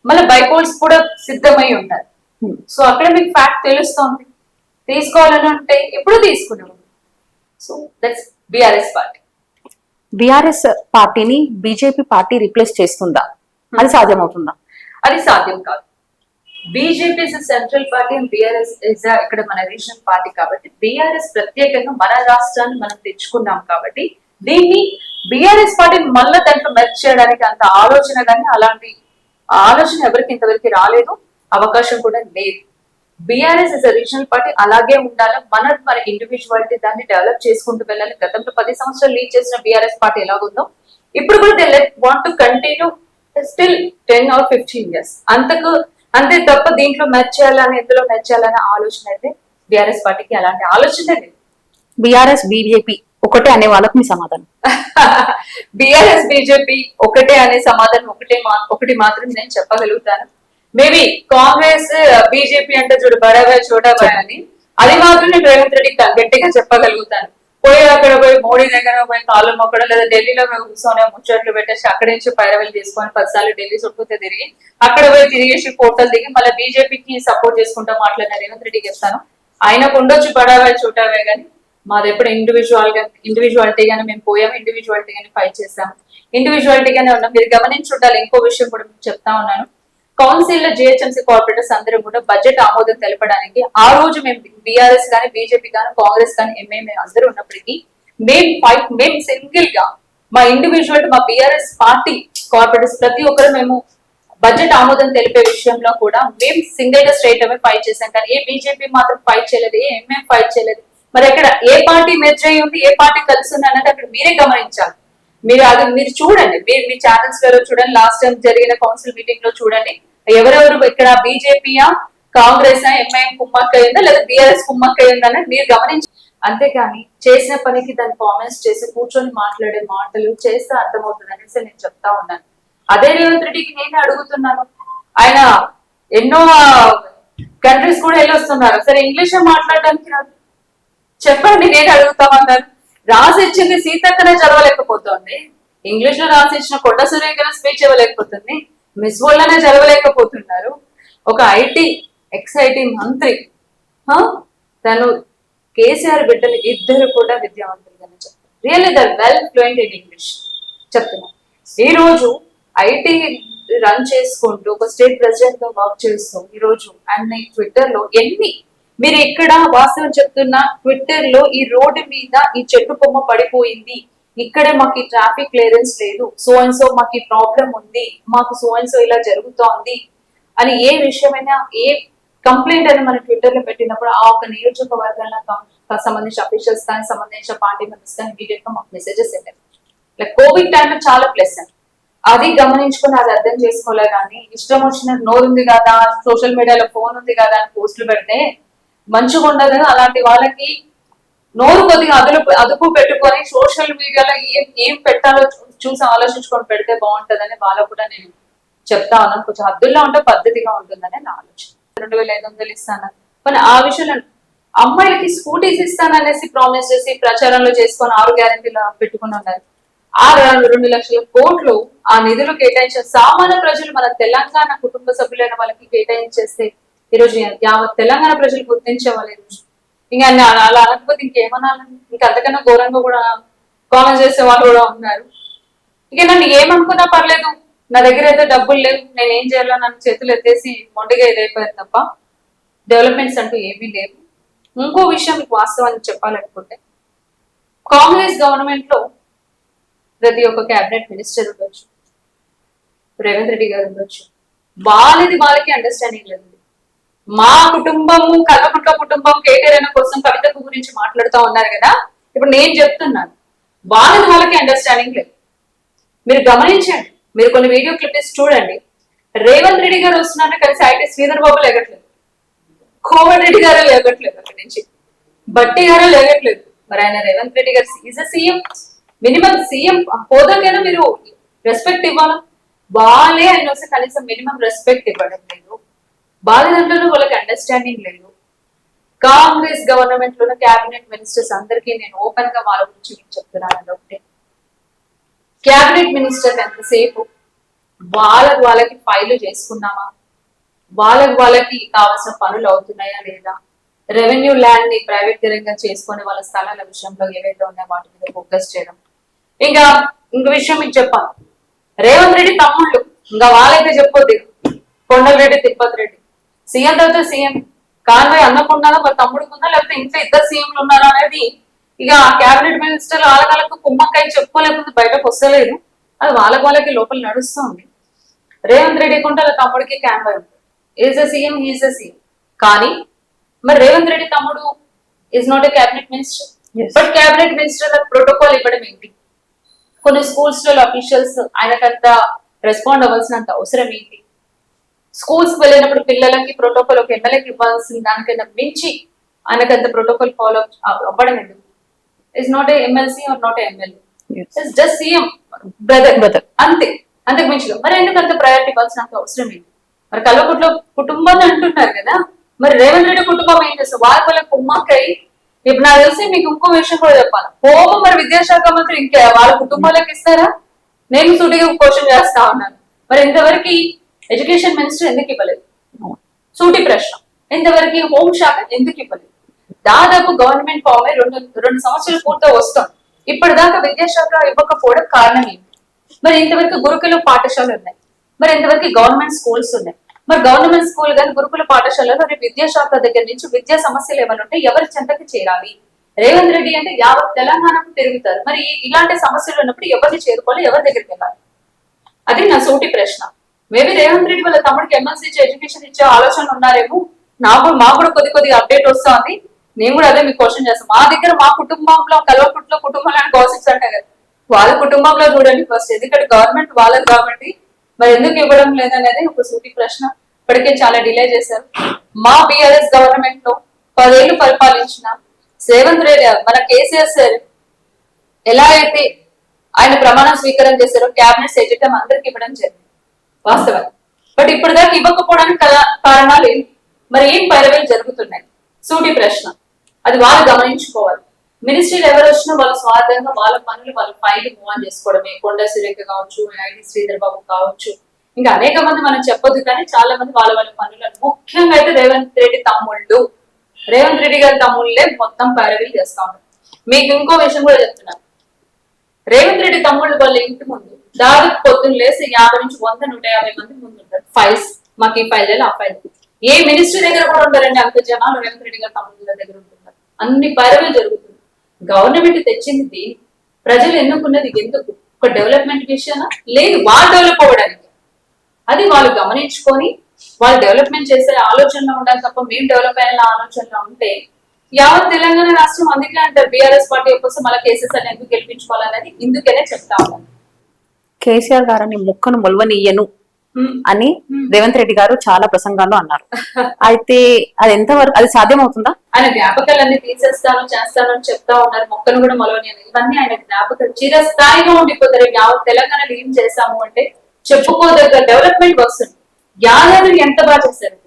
మళ్ళీ బైపోల్స్ కూడా సిద్ధమై ఉంటారు. సో అక్కడ మీకు ఫ్యాక్ట్ తెలుస్తుంది, తీసుకోవాలని అంటే ఎప్పుడు తీసుకున్నాము. So that's BRS party. BRS పార్టీని బీజేపీ పార్టీ రిప్లేస్ చేస్తుందా? అది సాధ్యమవుతుందా? అది సాధ్యం కాదు. BJP is central party and BRS is ఇక్కడ మన రీజనల్ పార్టీ. కాబట్టి బీఆర్ఎస్ ప్రత్యేకంగా మన రాష్ట్రాన్ని మనం తెచ్చుకున్నాం కాబట్టి దీన్ని బీఆర్ఎస్ పార్టీని మళ్ళీ దాంట్లో మెర్జ్ చేయడానికి అంత ఆలోచన కానీ అలాంటి ఆలోచన ఎవరికి ఇంతవరకు రాలేదు, అవకాశం కూడా లేదు. బీఆర్ఎస్ ఇస్ రీజనల్ పార్టీ అలాగే ఉండాలి. మన ఇండివిజువాలిటీ దాన్ని డెవలప్ చేసుకుంటూ వెళ్ళాలి. గతంలో 10 సంవత్సరాలు లీడ్ చేసిన బీఆర్ఎస్ పార్టీ ఎలాగుందో ఇప్పుడు కూడా they want to continue still 10 or 15 years. అంతే తప్ప దీంట్లో మ్యాచ్ చేయాలని, ఎందులో మ్యాచ్ చేయాలనే ఆలోచన అయితే బీఆర్ఎస్ పార్టీకి అలాంటి ఆలోచన లేదు. బీఆర్ఎస్ బీజేపీ ఒకటే అనే వాళ్ళకు మీ సమాధానం? బీఆర్ఎస్ బీజేపీ ఒకటే అనే సమాధానం ఒకటి మాత్రం నేను చెప్పగలుగుతాను. మేబీ కాంగ్రెస్ బీజేపీ అంటే చూడు బడాబాయ్ చోటాబాయ్ అని, అది మాత్రం నేను రేవంత్ రెడ్డికి గట్టిగా చెప్పగలుగుతాను. అక్కడ పోయి మోడీ దగ్గర పోయి కాళ్ళు మొక్కడం, లేదా ఢిల్లీలో కూర్చొని ముచ్చట్లు పెట్టేసి అక్కడి నుంచి పైరవీలు చేసుకొని 10 సార్లు ఢిల్లీ చుట్టూతే తిరిగి అక్కడ పోయి తిరిగేసి ఫోటోలు దిగి మళ్ళీ బీజేపీకి సపోర్ట్ చేసుకుంటా మాట్లాడిన రేవంత్ రెడ్డికి చెప్తాను, ఆయనకు ఉండొచ్చు బడాబాయ్ చోటాబాయ్ కానీ మాది ఎప్పుడు ఇండివిజువాలిటీగానే మేము పోయాము, ఇండివిజువాలిటీగానే ఫైట్ చేసాము, ఇండివిజువాలిటీగానే ఉన్నాం. మీరు గమనించి ఉండాలి. ఇంకో విషయం కూడా మీకు చెప్తా ఉన్నాను, కౌన్సిల్ లో జిహెచ్ఎంసీ కార్పొరేటర్స్ అందరూ కూడా బడ్జెట్ ఆమోదం తెలపడానికి ఆ రోజు మేము బీఆర్ఎస్ కానీ బీజేపీ కానీ కాంగ్రెస్ కానీ ఎంఐఎం అందరూ ఉన్నప్పటికీ మేము సింగిల్ గా మా ఇండివిజువల్ మా బీఆర్ఎస్ పార్టీ కార్పొరేటర్స్ ప్రతి ఒక్కరు మేము బడ్జెట్ ఆమోదం తెలిపే విషయంలో కూడా మేము సింగిల్ గా స్ట్రైట్ అవే ఫైట్ చేశాం. కానీ ఏ బీజేపీ మాత్రం ఫైట్ చేయలేదు, ఏ ఎంఐఎం ఫైట్ చేయలేదు. మరి అక్కడ ఏ పార్టీ మెర్జ్ అయి ఉంది, ఏ పార్టీ కలిసి ఉంది అన్నది అక్కడ మీరే గమనించాలి. మీరు చూడండి, మీ ఛానల్స్ లో చూడండి, లాస్ట్ టైం జరిగిన కౌన్సిల్ మీటింగ్ లో చూడండి, ఎవరెవరు ఇక్కడ బీజేపీయా, కాంగ్రెస్, ఎంఐఎం కుమ్మక్క అయిందా లేదా బీఆర్ఎస్ కుమ్మక్క అయిందా అనేది మీరు గమనించి, అంతేకాని చేసిన పనికి దాన్ని కామెంట్స్ చేసి కూర్చొని మాట్లాడే మాటలు చేస్తే అర్థమవుతుంది అనేసి నేను చెప్తా ఉన్నాను. అదే రేవంత్ రెడ్డికి నేను అడుగుతున్నాను, ఆయన ఎన్నో కంట్రీస్ కూడా వెళ్ళొస్తున్నారు, సరే ఇంగ్లీష్ మాట్లాడడానికి రాదు, చెప్పండి, నేను అడుగుతామన్నారు. రాసి ఇచ్చింది సీతక్కనే చదవలేకపోతుంది, ఇంగ్లీష్ లో రాసి ఇచ్చిన కొండ సురేఖ స్పీచ్ ఇవ్వలేకపోతుంది, మిస్ వల్లనే చదవలేకపోతున్నారు. ఒక ఎక్స్ ఐటీ మంత్రి తను కేసీఆర్ బిడ్డలు ఇద్దరు కూడా విద్యావంతులుగానే చెప్తారు, really the well fluent in English చెప్తున్నా. ఈ రోజు ఐటీ రన్ చేసుకుంటూ ఒక స్టేట్ ప్రెసిడెంట్ గా వర్క్ చేస్తూ ఈ రోజు అండ్ ట్విట్టర్ లో మీరు ఇక్కడ వాస్తవం చెప్తున్నా, ట్విట్టర్ లో ఈ రోడ్డు మీద ఈ చెట్టు కొమ్మ పడిపోయింది, ఇక్కడే మాకు ఈ ట్రాఫిక్ క్లియరెన్స్ లేదు, సో అండ్ సో మాకు ఈ ప్రాబ్లం ఉంది, మాకు సో అండ్ సో ఇలా జరుగుతోంది అని ఏ విషయమైనా ఏ కంప్లైంట్ అని మన ట్విట్టర్ లో పెట్టినప్పుడు ఆ ఒక నియోజకవర్గాలకు సంబంధించిన అఫీషియల్స్ కానీ సంబంధించిన పార్టీ మెంబర్స్ కానీ ఇమీడియట్ గా మాకు మెసేజెస్ వెళ్ళాయి. లైక్ కోవిడ్ టైంలో చాలా ప్లస్ అని అది గమనించుకుని అది అర్థం చేసుకోలే, కానీ ఇష్టం వచ్చిన నోరుంది కదా, సోషల్ మీడియాలో ఫోన్ ఉంది కదా అని పోస్టులు పెడితే మంచిగా ఉండదు. అలాంటి వాళ్ళకి నోరు కొద్దిగా అదుపు పెట్టుకొని సోషల్ మీడియాలో ఏం పెట్టాలో చూసి ఆలోచించుకొని పెడితే బాగుంటదని వాళ్ళకు కూడా నేను చెప్తా ఉన్నాను. కొంచెం హద్దుల్లో ఉంటే పద్ధతిగా ఉంటుందని నా ఆలోచన. 2,500 ఇస్తాను, కానీ ఆ విషయంలో అమ్మాయిలకి స్కూటీస్ ఇస్తాననేసి ప్రామిస్ చేసి ప్రచారంలో చేసుకొని 6 గ్యారెంటీలు పెట్టుకుని ఉన్నారు. ఆ 2 లక్షల కోట్లు ఆ నిధులు కేటాయించిన సామాన్య ప్రజలు మన తెలంగాణ కుటుంబ సభ్యులైన వాళ్ళకి కేటాయించేస్తే ఈరోజు యావత్ తెలంగాణ ప్రజలు గుర్తించే వాళ్ళు ఈరోజు ఇంకా అలా అనకపోతే ఇంకేమనాలని, ఇంకా అంతకన్నా ఘోరంగా కూడా కామెంట్ చేసే వాళ్ళు కూడా ఉన్నారు. ఇక నన్ను ఏమనుకున్నా పర్లేదు, నా దగ్గర అయితే డబ్బులు లేవు, నేను ఏం చేయాలో నన్ను చేతులు ఎత్తేసి మొండిగా ఇదైపోయారు తప్ప డెవలప్మెంట్స్ అంటూ ఏమీ లేవు. ఇంకో విషయం మీకు వాస్తవాన్ని చెప్పాలనుకుంటే, కాంగ్రెస్ గవర్నమెంట్ లో ప్రతి ఒక్క క్యాబినెట్ మినిస్టర్ ఉండొచ్చు, రేవంత్ రెడ్డి గారు ఉండొచ్చు, వాళ్ళకి అండర్స్టాండింగ్ లేదు. మా కుటుంబము కల్వకుంట్ల కుటుంబం కేటీఆర్ కోసం కవిత గురించి మాట్లాడుతూ ఉన్నారు కదా, ఇప్పుడు నేను చెప్తున్నాను వాళ్ళకి అండర్స్టాండింగ్ లేదు. మీరు గమనించండి, మీరు కొన్ని వీడియో క్లిప్స్ చూడండి, రేవంత్ రెడ్డి గారు వస్తున్నారని కలిసి ఐటీ శ్రీధర్ బాబు లేగట్లేదు, కోమటి రెడ్డి గారు లేగట్లేదు, అక్కడి నుంచి బట్టి గారు లేగట్లేదు. మరి ఆయన Revanth Reddy garu is a CM, minimum CM హోదాకైనా మీరు రెస్పెక్ట్ ఇవ్వాలా, వాళ్ళే ఆయన వస్తే కనీసం మినిమం రెస్పెక్ట్ ఇవ్వడం లేదు. బాధితులలో వాళ్ళకి అండర్స్టాండింగ్ లేదు. కాంగ్రెస్ గవర్నమెంట్ లో క్యాబినెట్ మినిస్టర్స్ అందరికీ నేను ఓపెన్ గా వాళ్ళ గురించి మీకు చెప్తున్నాను. ఒకటే, క్యాబినెట్ మినిస్టర్ ఎంతసేపు వాళ్ళకి ఫైలు చేసుకున్నామా, వాళ్ళకి కావాల్సిన పనులు అవుతున్నాయా లేదా, రెవెన్యూ ల్యాండ్ ని ప్రైవేట్ పరంగా చేసుకుని వాళ్ళ స్థలాల విషయంలో ఏవైతే ఉన్నాయో వాటి మీద ఫోకస్ చేయడం. ఇంక విషయం మీకు చెప్పాను, రేవంత్ రెడ్డి తమ్ముళ్ళు ఇంకా వాళ్ళైతే చెప్పొద్దు, కొండలరెడ్డి తిరుపతి రెడ్డి సీఎం తర్వాత సీఎం కాన్వాయ్ అన్నకుండాలో వాళ్ళ తమ్ముడుకుందా లేకపోతే ఇంట్లో 2 సీఎంలు ఉన్నారా అనేది ఇక క్యాబినెట్ మినిస్టర్ వాళ్ళకి కుమ్మక్కాయ చెప్పుకోలేకపోతే బయటకు వస్తలేదు, అది వాళ్ళకి లోపల నడుస్తుంది. రేవంత్ రెడ్డి కుంటే వాళ్ళ తమ్ముడికి కాన్వాయ్ ఉంటుంది, is a CM, is a CM. కానీ మరి రేవంత్ రెడ్డి తమ్ముడు is not a cabinet minister, but cabinet minister protocol ఇవ్వడం ఏంటి, కొన్ని స్కూల్స్ లో అఫీషియల్స్ ఆయనకంత రెస్పాండ్ అవ్వాల్సినంత అవసరం ఏంటి, స్కూల్స్ కి వెళ్ళినప్పుడు పిల్లలకి ప్రోటోకాల్ ఒక ఎమ్మెల్యేకి ఇవ్వాల్సిన దానికన్నా మించి ఆయనకంత ప్రోటోకాల్ ఫాలో అవ్వడం ఎందుకు? Is not a MLC or not MLA, is just CM brother, అంతకు మించి మరి ఎందుకు అంత ప్రయారిటీ ఇవ్వాల్సినంత అవసరం ఏంటి? మరి కల్వకుంట్ల కుటుంబాన్ని అంటున్నారు కదా, మరి రేవంత్ రెడ్డి కుటుంబం ఏం చేస్తారు? వాళ్ళ కుమ్మక్కై ఇప్పుడు నాకు తెలిసి మీకు ఇంకో విషయం కూడా చెప్పాలి, హోమ్ మరి విద్యాశాఖ మంత్రి ఇంకా వాళ్ళ కుటుంబాలకు ఇస్తారా? నేను సూటిగా క్వశ్చన్ చేస్తా ఉన్నాను. మరి ఇంతవరకు ఎడ్యుకేషన్ మినిస్టర్ ఎందుకు ఇవ్వలేదు? సూటి ప్రశ్న. ఇంతవరకు హోమ్ శాఖ ఎందుకు ఇవ్వలేదు? దాదాపు గవర్నమెంట్ ఫామ్ అయి రెండు సంవత్సరాలు పూర్తి వస్తాం, ఇప్పటిదాకా విద్యాశాఖ ఇవ్వకపోవడం కారణం ఏంటి? మరి ఇంతవరకు గురుకుల పాఠశాలలు ఉన్నాయి, మరి ఇంతవరకు గవర్నమెంట్ స్కూల్స్ ఉన్నాయి, మరి గవర్నమెంట్ స్కూల్ కానీ గురుకుల పాఠశాలలో విద్యాశాఖ దగ్గర నుంచి విద్యా సమస్యలు ఏమైనా ఉంటే ఎవరి చెంతకి చేరాలి? రేవంత్ రెడ్డి అంటే యావత్ తెలంగాణకు తిరుగుతారు, మరి ఇలాంటి సమస్యలు ఉన్నప్పుడు ఎవరిని చేరుకోవాలి, ఎవరి దగ్గరికి వెళ్ళాలి? అది నా సూటి ప్రశ్న. మేబీ రేవంత్ రెడ్డి వాళ్ళ తమ్ముడికి ఎమ్మెల్సీ ఎడ్యుకేషన్ ఇచ్చే ఆలోచన ఉన్నారేమో, మాకు కూడా కొద్దిగా అప్డేట్ వస్తుంది. నేను కూడా అదే మీకు క్వశ్చన్ చేస్తాను. మా దగ్గర మా కుటుంబంలో కల్వకుంట్ల కుటుంబంలో గాసిప్స్ అంటారు కదా, వాళ్ళ కుటుంబంలో చూడండి ఫస్ట్, ఎందుకంటే గవర్నమెంట్ వాళ్ళది కాబట్టి మరి ఎందుకు ఇవ్వడం లేదనేది ఒక సూటి ప్రశ్న. ఇప్పటికే చాలా డిలే చేశారు. మా బిఆర్ఎస్ గవర్నమెంట్ లో 10 ఏళ్ళు పరిపాలించిన రేవంత్ రెడ్డి మన కేసీఆర్ సార్ ఎలా అయితే ఆయన ప్రమాణ స్వీకారం చేశారో క్యాబినెట్ సెక్రటరీ అందరికి ఇవ్వడం జరిగింది వాస్తవం. బట్ ఇప్పుడు దాకా ఇవ్వకపోవడానికి కారణాలు ఏంటి? మరి ఏం పైరవేలు జరుగుతున్నాయి? సూటి ప్రశ్న. అది వాళ్ళు గమనించుకోవాలి. మినిస్ట్రీలు ఎవరు వచ్చినా వాళ్ళ స్వార్థంగా వాళ్ళ పనులు వాళ్ళ ఫైల్ మూవ్ ఆన్ చేసుకోవడమే. కొండ సురేఖ కావచ్చు, ఐడి శ్రీధర్ బాబు కావచ్చు, ఇంకా అనేక మంది మనం చెప్పొద్దు, కానీ చాలా మంది వాళ్ళ వాళ్ళ పనులను, ముఖ్యంగా అయితే రేవంత్ రెడ్డి తమ్ముళ్ళు, రేవంత్ రెడ్డి గారి తమ్ముళ్ళే మొత్తం పైరవీలు చేస్తా ఉన్నారు. మీకు ఇంకో విషయం కూడా చెప్తున్నాను. రేవంత్ రెడ్డి తమ్ముళ్ళు వాళ్ళ ఇంటి ముందు దాదాపు పొద్దున్న లేసి 50 నుంచి 100, 150 మంది ముందు ఉంటారు. ఫైల్స్, మాకు ఈ ఫైల్ చేయాలి, ఆ ఫైల్. ఏ మినిస్ట్రీ దగ్గర కూడా ఉంటారండి అంత జనాలు రేవంత్ రెడ్డి గారి తమ్ముళ్ళ దగ్గర ఉంటున్నారు. అన్ని పైరవీలు జరుగుతుంది. గవర్నమెంట్ తెచ్చింది దేని? ప్రజలు ఎన్నుకున్నది ఎందుకు? ఒక డెవలప్మెంట్ విషయమా? లేదు, వాళ్ళు డెవలప్ అవ్వడానికి. అది వాళ్ళు గమనించుకొని వాళ్ళు డెవలప్మెంట్ చేసే ఆలోచనలో ఉండాలి తప్ప మేము డెవలప్ అయిన ఆలోచనలో ఉంటే యావత్ తెలంగాణ రాష్ట్రం, అందుకే అంటారు బీఆర్ఎస్ పార్టీ కోసం మళ్ళీ కేసెస్ అని ఎందుకు గెలిపించుకోవాలనేది ఇందుకనే చెప్తా ఉన్నాను. కేసీఆర్ గారని ముక్కను మొలవనియ్యను అని రేవంత్ రెడ్డి గారు చాలా ప్రసంగాల్లో అన్నారు. అయితే అది ఎంతవరకు అది సాధ్యం అవుతుందా? ఆయన జ్ఞాపకాలన్నీ తీసేస్తాను చేస్తాను అని చెప్తా ఉన్నారు. మొక్కను కూడా మొలవని అని, ఇవన్నీ ఆయన జ్ఞాపకాలు చిరస్థాయిగా ఉండిపోతారు. యావత్ తెలంగాణలో ఏం చేశాము అంటే చెప్పుకోదగ్గ డెవలప్మెంట్ వస్తుంది. యాదాద్రి ఎంత బాగా చేశారు.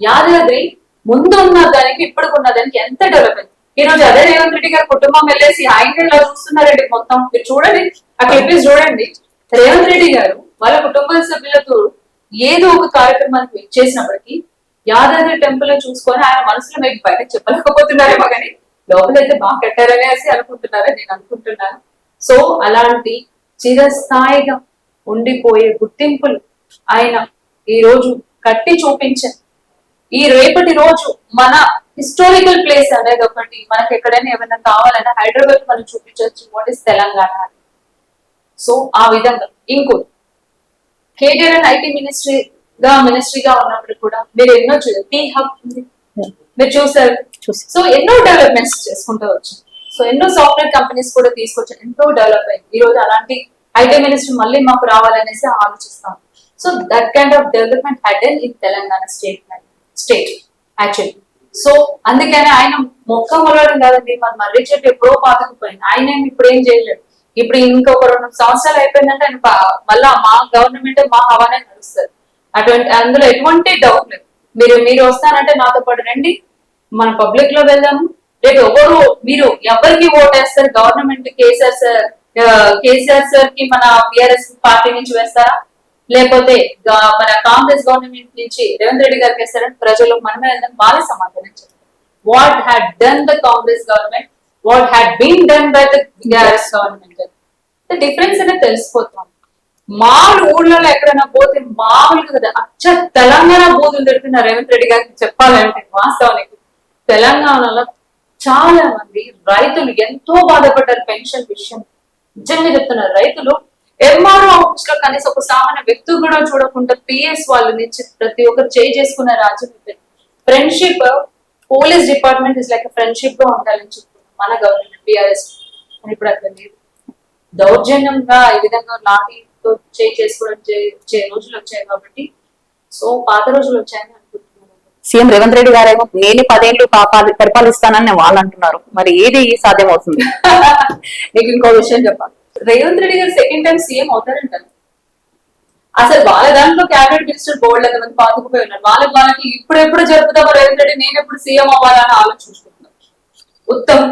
యాదాద్రి ముందు ఉన్న దానికి ఇప్పుడు ఉన్న దానికి ఎంత డెవలప్మెంట్. ఈ రోజు అదే రేవంత్ రెడ్డి గారి కుటుంబం వెళ్ళేసి ఆయన చూస్తున్నారండి. మొత్తం మీరు చూడండి, ఆ క్లిప్స్ చూడండి. రేవంత్ రెడ్డి గారు వాళ్ళ కుటుంబ సభ్యులతో ఏదో ఒక కార్యక్రమానికి చేసినప్పటికీ యాదాద్రి టెంపుల్ చూసుకొని ఆయన మనసులో మీకు బయట చెప్పలేకపోతున్నారేమో కానీ లోపలైతే బాగా కట్టారనేసి అనుకుంటున్నారని నేను అనుకుంటున్నాను. సో అలాంటి చిరస్థాయిగా ఉండిపోయే గుర్తింపులు ఆయన ఈ రోజు కట్టి చూపించారు. ఈ రేపటి రోజు మన హిస్టారికల్ ప్లేస్ అనేది ఒకటి మనకి ఎక్కడైనా ఏమైనా కావాలన్నా హైదరాబాద్ మనం చూపించవచ్చు వాట్ ఇస్ తెలంగాణ. సో ఆ విధంగా ఇంకోటి కేటీఆర్ అండ్ ఐటీ మినిస్ట్రీగా ఉన్నప్పుడు కూడా మీరు ఎన్నో టీ హబ్ మీరు చూసారు. సో ఎన్నో డెవలప్మెంట్స్ చేసుకుంటూ వచ్చారు. సో ఎన్నో సాఫ్ట్వేర్ కంపెనీస్ కూడా తీసుకొచ్చారు, ఎంతో డెవలప్ అయింది. ఈ రోజు అలాంటి ఐటీ మినిస్ట్రీ మళ్ళీ మాకు రావాలనేసి ఆలోచిస్తాం. So that kind of development హ్యాడెన్ in Telangana state actually. So అందుకని ఆయన మొక్క మొలవడం కాదండి, మరి మర్రి చెట్టు ఎప్పుడో పాతుకుపోయింది. ఆయన ఇప్పుడు ఏం చేయలేడు. ఇప్పుడు ఇంకొక 2 సంవత్సరాలు అయిపోయిందంటే ఆయన మళ్ళా మా గవర్నమెంట్ మా హవానే నడుస్తారు. అందులో ఎటువంటి డౌట్ లేదు. మీరు వస్తానంటే నాతో పాటు రండి, మన పబ్లిక్ లో వెళ్దాము. రేపు మీరు ఎవరికి ఓట్ వేస్తారు? గవర్నమెంట్ కేసీఆర్ సార్ కి మన బిఆర్ఎస్ పార్టీ నుంచి వేస్తారా, లేకపోతే మన కాంగ్రెస్ గవర్నమెంట్ నుంచి రేవంత్ రెడ్డి గారికి వేస్తారని ప్రజలు మనమే వెళ్దాం. వాళ్ళే సమాధానం చెప్తారు. What had done the Congress government, what had been done by the BRS government, difference అనేది తెలిసిపోతాం. మామూలు ఊళ్ళలో ఎక్కడైనా పోతే మామూలుగా కదా అచ్చ తెలంగాణ బూతులు తిడుతున్న రేవంత్ రెడ్డి గారికి చెప్పాలంటే వాస్తవానికి తెలంగాణలో చాలా మంది రైతులు ఎంతో బాధపడ్డారు పెన్షన్ విషయం. నిజంగా చెప్తున్నారు, రైతులు ఎంఆర్ఓ ఆఫీస్ లో కనీసం ఒక సామాన్య వ్యక్తి కూడా చూడకుండా పిఎస్ వాళ్ళు నుంచి ప్రతి ఒక్కరు చేసుకున్న రాజ్యం. Friendship police department is like friendship గా ఉండాలని చెప్తున్నారు మన గవర్నమెంట్ బిఆర్ఎస్. ఇప్పుడు అట్లా లేదు, దౌర్జన్యంగా ఈ విధంగా లాఠీతో చేసుకోవడం రోజులు వచ్చాయి కాబట్టి. సో పాత రోజులు వచ్చాయని అనుకుంటున్నాను. సీఎం రేవంత్ రెడ్డి గారేమో నేను 10 ఏళ్ళు పరిపాలిస్తానని వాళ్ళు అంటున్నారు. మరి ఏది సాధ్యం అవుతుంది? నీకు ఇంకో విషయం చెప్పాలి, రేవంత్ రెడ్డి గారు సెకండ్ టైం సీఎం అవుతారంటారు. అసలు వాళ్ళ దాంట్లో క్యాబినెట్ మినిస్టర్ బోర్డు ఎంతమంది పాతుకుపోయి ఉన్నారు. వాళ్ళకి ఇప్పుడెప్పుడు జరుపుతామో రేవంత్ రెడ్డి నేను ఎప్పుడు సీఎం అవ్వాలని ఆలోచించుకుంటున్నారు. ఉత్తమ్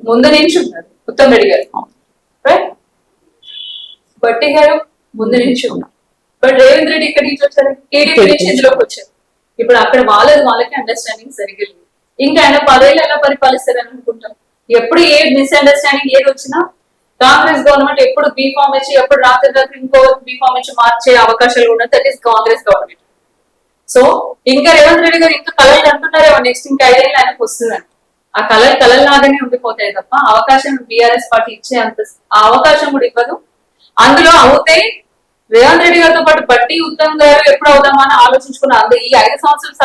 ముందు నుంచి ఉన్నారు, ఉత్తమ్ రెడ్డి గారు, బట్టి గారు ముందు నుంచి ఉన్నారు. బట్ రేవంత్ రెడ్డి ఇక్కడి నుంచి వచ్చారు, టీడీపీ నుంచి ఇందులోకి వచ్చారు. ఇప్పుడు అక్కడ వాళ్ళకి అండర్స్టాండింగ్ సరిగ్గా లేదు. ఇంకా ఆయన 10 ఏళ్ళు ఎలా పరిపాలిస్తారని అనుకుంటాం. ఎప్పుడు ఏ మిస్అండర్స్టాండింగ్ ఏది వచ్చినా కాంగ్రెస్ గవర్నమెంట్ ఎప్పుడు బీఫామ్ ఇచ్చి ఎప్పుడు రాత్రి ఇంకో బీఫామ్ ఇచ్చి మార్చే అవకాశాలు ఉన్నాయి. That is Congress government. So ఇంకా రేవంత్ రెడ్డి గారు ఇంకా కళలు అంటున్నారేమో నెక్స్ట్ ఇంకా 5 ఏళ్ళు ఆయనకు వస్తుందని. ఆ కళలు లాగానే ఉండిపోతాయి తప్ప అవకాశం బీఆర్ఎస్ పార్టీ ఇచ్చే అంత ఆ అవకాశం కూడా ఇవ్వదు. అందులో అవుతే రేవంత్ రెడ్డి గారితో పాటు బట్టి ఉత్తమ్ గారు ఎప్పుడు అవుదామని ఆలోచించుకున్నారు. ఈ 5 సంవత్సరాలు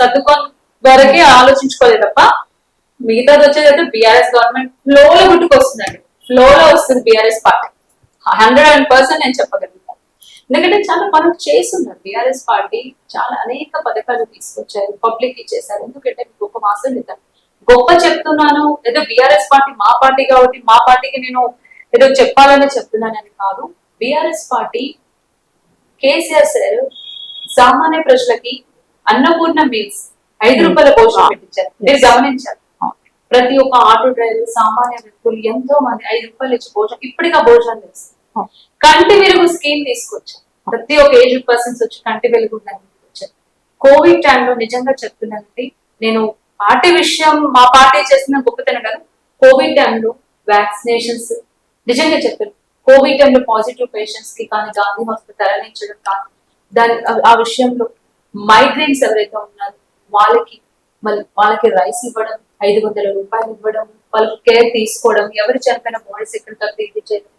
సర్దుకోని వరకే ఆలోచించుకోలేదు తప్ప మిగతాది వచ్చేదైతే బీఆర్ఎస్ గవర్నమెంట్ ఫ్లోలో గుట్టుకొస్తుందండి. ఫ్లోలో వస్తుంది బీఆర్ఎస్ పార్టీ. 100% నేను చెప్పగలుగుతాను. ఎందుకంటే చాలా పనులు చేస్తున్నారు బీఆర్ఎస్ పార్టీ. చాలా అనేక పథకాలు తీసుకొచ్చారు, పబ్లిక్ ఇచ్చేసారు. ఎందుకంటే మీకు ఒక మాసం క్రితం గొప్ప చెప్తున్నాను, ఏదో బీఆర్ఎస్ పార్టీ మా పార్టీ కాబట్టి మా పార్టీకి నేను ఏదో చెప్పాలని చెప్తున్నానని కాదు. బీఆర్ఎస్ పార్టీ, కేసీఆర్ సార్ సామాన్య ప్రజలకి అన్నపూర్ణ మీల్స్ 5 రూపాయల భోజనం పెట్టించారు. మీరు గమనించారు, ప్రతి ఒక్క ఆటో డ్రైవర్, సామాన్య వ్యక్తులు ఎంతో మంది 5 రూపాయలు ఇచ్చి భోజనం, ఇప్పటిగా భోజనం చేస్తారు. కంటి వెలుగు స్కీమ్ తీసుకొచ్చారు. ప్రతి ఒక్క ఏజ్ పర్సన్స్ వచ్చి కంటి వెలుగు వచ్చారు. కోవిడ్ టైంలో నిజంగా చెప్తున్నానండి, నేను పార్టీ విషయం మా పార్టీ చేసిన గొప్పతనం కదా. కోవిడ్ టైంలో వ్యాక్సినేషన్స్ నిజంగా చెప్తాను. కోవిడ్ టైంలో పాజిటివ్ పేషెంట్స్ కి కానీ గాంధీ హాస్పిటల్ తరలించడం కానీ ఆ విషయంలో మైగ్రేన్స్ ఎవరైతే ఉన్నారో వాళ్ళకి రైస్ ఇవ్వడం, 500 రూపాయలు ఇవ్వడం, వాళ్ళకి కేర్ తీసుకోవడం, ఎవరు చనిపోయిన బాడీస్ ఎక్కడికి తిరిగి చేయడం.